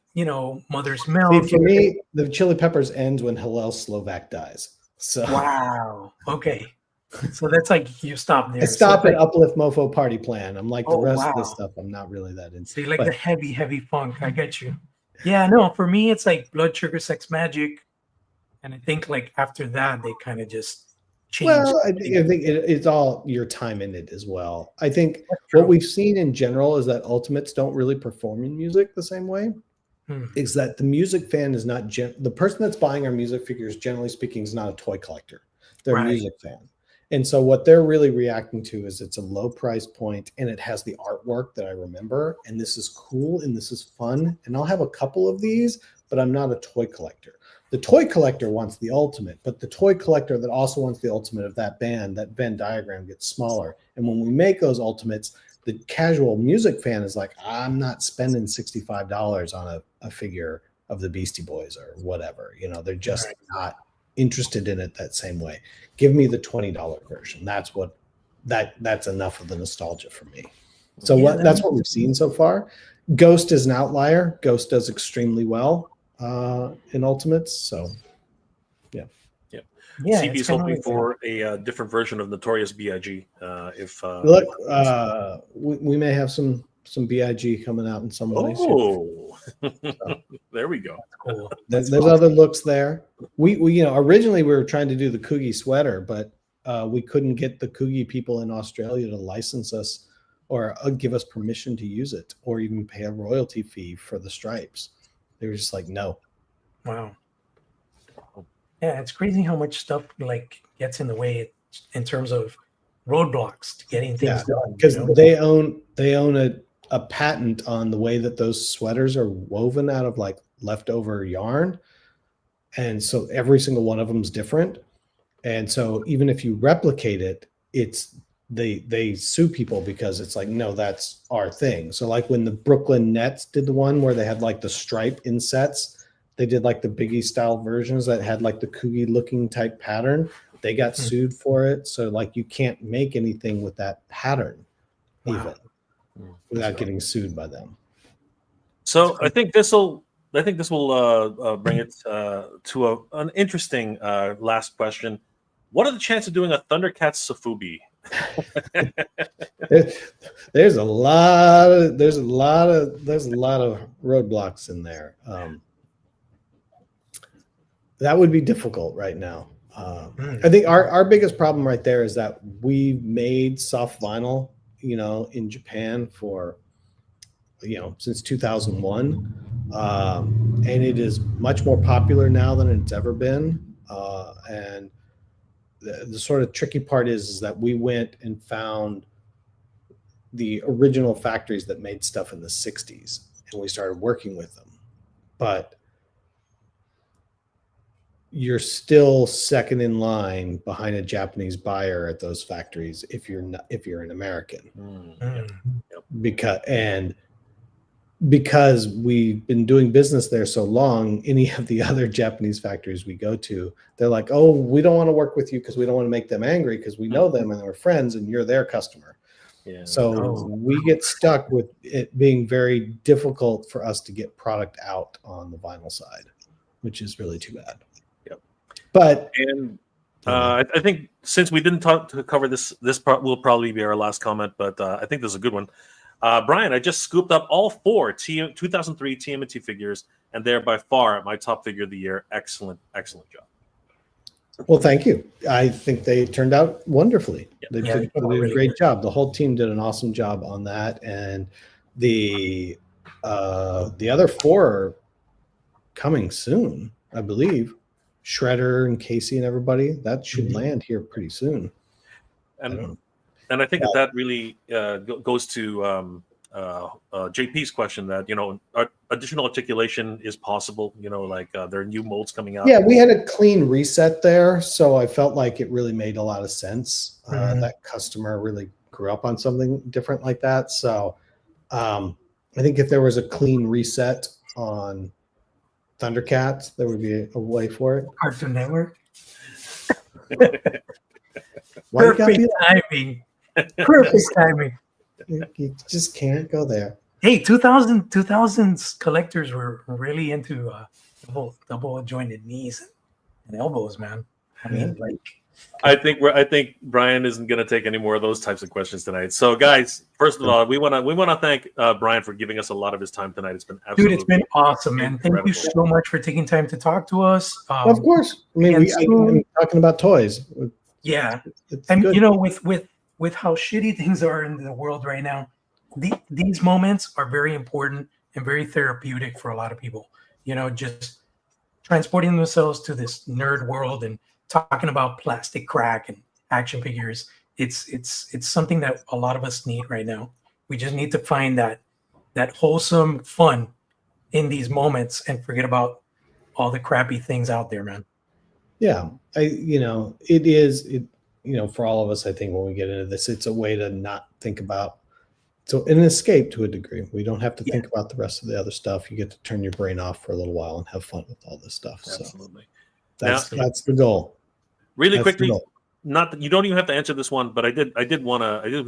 Mother's Milk. See, for me, the Chili Peppers ends when Hillel Slovak dies. So Wow. Okay. So that's like you stop there. I stop so at Uplift Mofo Party Plan. I'm like the Oh, rest of wow. this stuff. I'm not really that into. See, like but- the heavy funk. I get you. Yeah, no, for me, it's like Blood Sugar Sex Magic. And I think like after that, they kind of just change. Well, I think it's all your time in it as well. I think what we've seen in general is that ultimates don't really perform in music the same way. Is that the music fan is not the person that's buying our music figures, generally speaking, is not a toy collector. They're a music fan. And so what they're really reacting to is it's a low price point and it has the artwork that I remember. And this is cool and this is fun. And I'll have a couple of these, but I'm not a toy collector. The toy collector wants the ultimate, but the toy collector that also wants the ultimate of that Venn diagram gets smaller. And when we make those ultimates, the casual music fan is like, I'm not spending $65 on a figure of the Beastie Boys or whatever. They're just not interested in it that same way. Give me the $20 version. That's enough of the nostalgia for me. So that's what we've seen so far. Ghost is an outlier. Ghost does extremely well in Ultimates. So yeah, CB is hoping for a different version of Notorious B.I.G. Look, we may have some BIG coming out in some way. Oh, there we go. cool. There's other looks there. We originally we were trying to do the Coogie sweater, but we couldn't get the Coogie people in Australia to license us or give us permission to use it or even pay a royalty fee for the stripes. They were just like, no. Wow. Yeah, it's crazy how much stuff like gets in the way in terms of roadblocks to getting things done. Because they own a patent on the way that those sweaters are woven out of like leftover yarn. And so every single one of them is different. And so even if you replicate it, they sue people because it's like, no, that's our thing. So like when the Brooklyn Nets did the one where they had like the stripe insets, they did like the Biggie style versions that had like the Coogie looking type pattern. They got sued for it. So like you can't make anything with that pattern even without getting sued by them. So I think this will bring it to an interesting last question. What are the chances of doing a Thundercats Safubi? There's a lot of roadblocks in there. That would be difficult right now. I think our biggest problem right there is that we made soft vinyl, in Japan for, since 2001. And it is much more popular now than it's ever been. And the sort of tricky part is that we went and found the original factories that made stuff in the 60s and we started working with them. But you're still second in line behind a Japanese buyer at those factories if you're an American. Because we've been doing business there so long, any of the other Japanese factories we go to, they're like, oh, we don't want to work with you because we don't want to make them angry because we know them and we're friends and you're their customer. Yeah. So we get stuck with it being very difficult for us to get product out on the vinyl side, which is really too bad. Yep. But I think since we didn't cover this will probably be our last comment, but I think this is a good one. Brian, I just scooped up all 4 2003 TMNT figures, and they're by far my top figure of the year. Excellent job. Well, thank you. I think they turned out wonderfully. They did a really great good. job. The whole team did an awesome job on that, and the other 4 are coming soon, I believe. Shredder and Casey and everybody, that should land here pretty soon. And I think that really goes to JP's question that, additional articulation is possible. Like there are new molds coming out. Yeah, we had a clean reset there, so I felt like it really made a lot of sense. That customer really grew up on something different like that. So I think if there was a clean reset on Thundercats, there would be a way for it. Cartoon Network. Perfect timing. Perfect timing. You just can't go there. Hey, 2000s collectors were really into double jointed knees and elbows, man. I mean, I think Brian isn't going to take any more of those types of questions tonight. So, guys, first of all, we want to thank Brian for giving us a lot of his time tonight. It's been absolutely it's been awesome, man. Thank you so much for taking time to talk to us. Of course. I mean, I'm talking about toys. Yeah, it's and good. with how shitty things are in the world right now, these moments are very important and very therapeutic for a lot of people. Just transporting themselves to this nerd world and talking about plastic crack and action figures. It's something that a lot of us need right now. We just need to find that wholesome fun in these moments and forget about all the crappy things out there, man. Yeah, for all of us, I think when we get into this, it's a way to not think about, so an escape to a degree. We don't have to think about the rest of the other stuff. You get to turn your brain off for a little while and have fun with all this stuff. Absolutely. So that's the goal. Really quickly, not that you don't even have to answer this one, but I did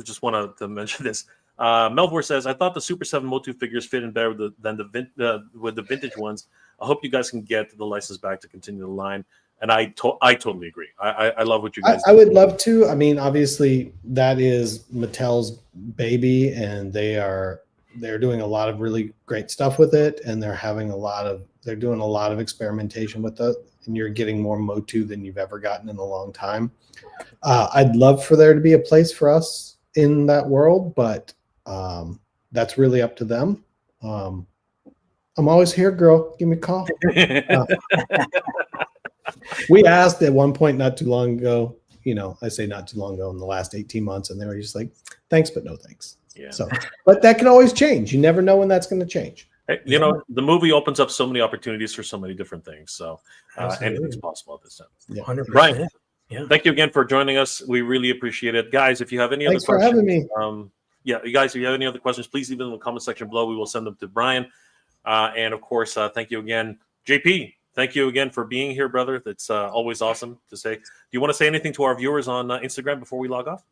just want to mention this. Melvor says, I thought the Super 7 Motu figures fit in better than with the vintage ones. I hope you guys can get the license back to continue the line. And I totally agree. I love what you guys do. I would love to. I mean, obviously, that is Mattel's baby, and they're doing a lot of really great stuff with it, and they're doing a lot of experimentation with it, and you're getting more Motu than you've ever gotten in a long time. I'd love for there to be a place for us in that world, but that's really up to them. I'm always here, girl. Give me a call. We asked at one point not too long ago, I say not too long ago, in the last 18 months, and they were just like, thanks, but no thanks. Yeah. So, but that can always change. You never know when that's going to change. Hey, the movie opens up so many opportunities for so many different things. So anything's possible at this time. Yeah. 100%. Brian, yeah. Thank you again for joining us. We really appreciate it. Guys, if you have any other questions, for having me. You guys, if you have any other questions, please leave them in the comment section below. We will send them to Brian. And of course, thank you again, JP. Thank you again for being here, brother. That's always awesome to say. Do you want to say anything to our viewers on Instagram before we log off?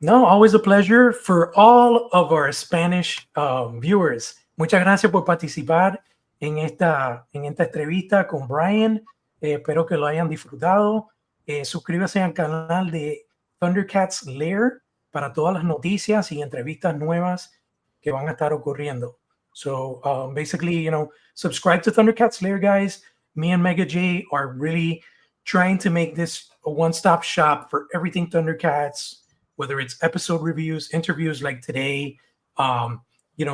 No, always a pleasure. For all of our Spanish viewers, muchas gracias por participar en esta entrevista con Brian. Espero que lo hayan disfrutado. Suscríbase al canal de Thundercats Lair para todas las noticias y entrevistas nuevas que van a estar ocurriendo. So basically, subscribe to Thundercats Lair, guys. Me and Mega J are really trying to make this a one-stop shop for everything Thundercats, whether it's episode reviews, interviews like today,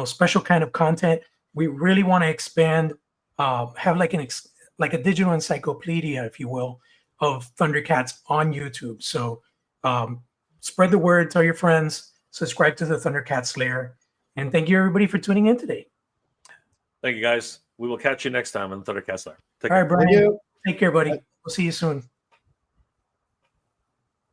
special kind of content. We really want to expand, have like a digital encyclopedia, if you will, of Thundercats on YouTube. So spread the word, tell your friends, subscribe to the Thundercats Lair, and thank you everybody for tuning in today. Thank you, guys. We will catch you next time on Thundercats Lair. All right, Brian. Take care, buddy. We'll see you soon.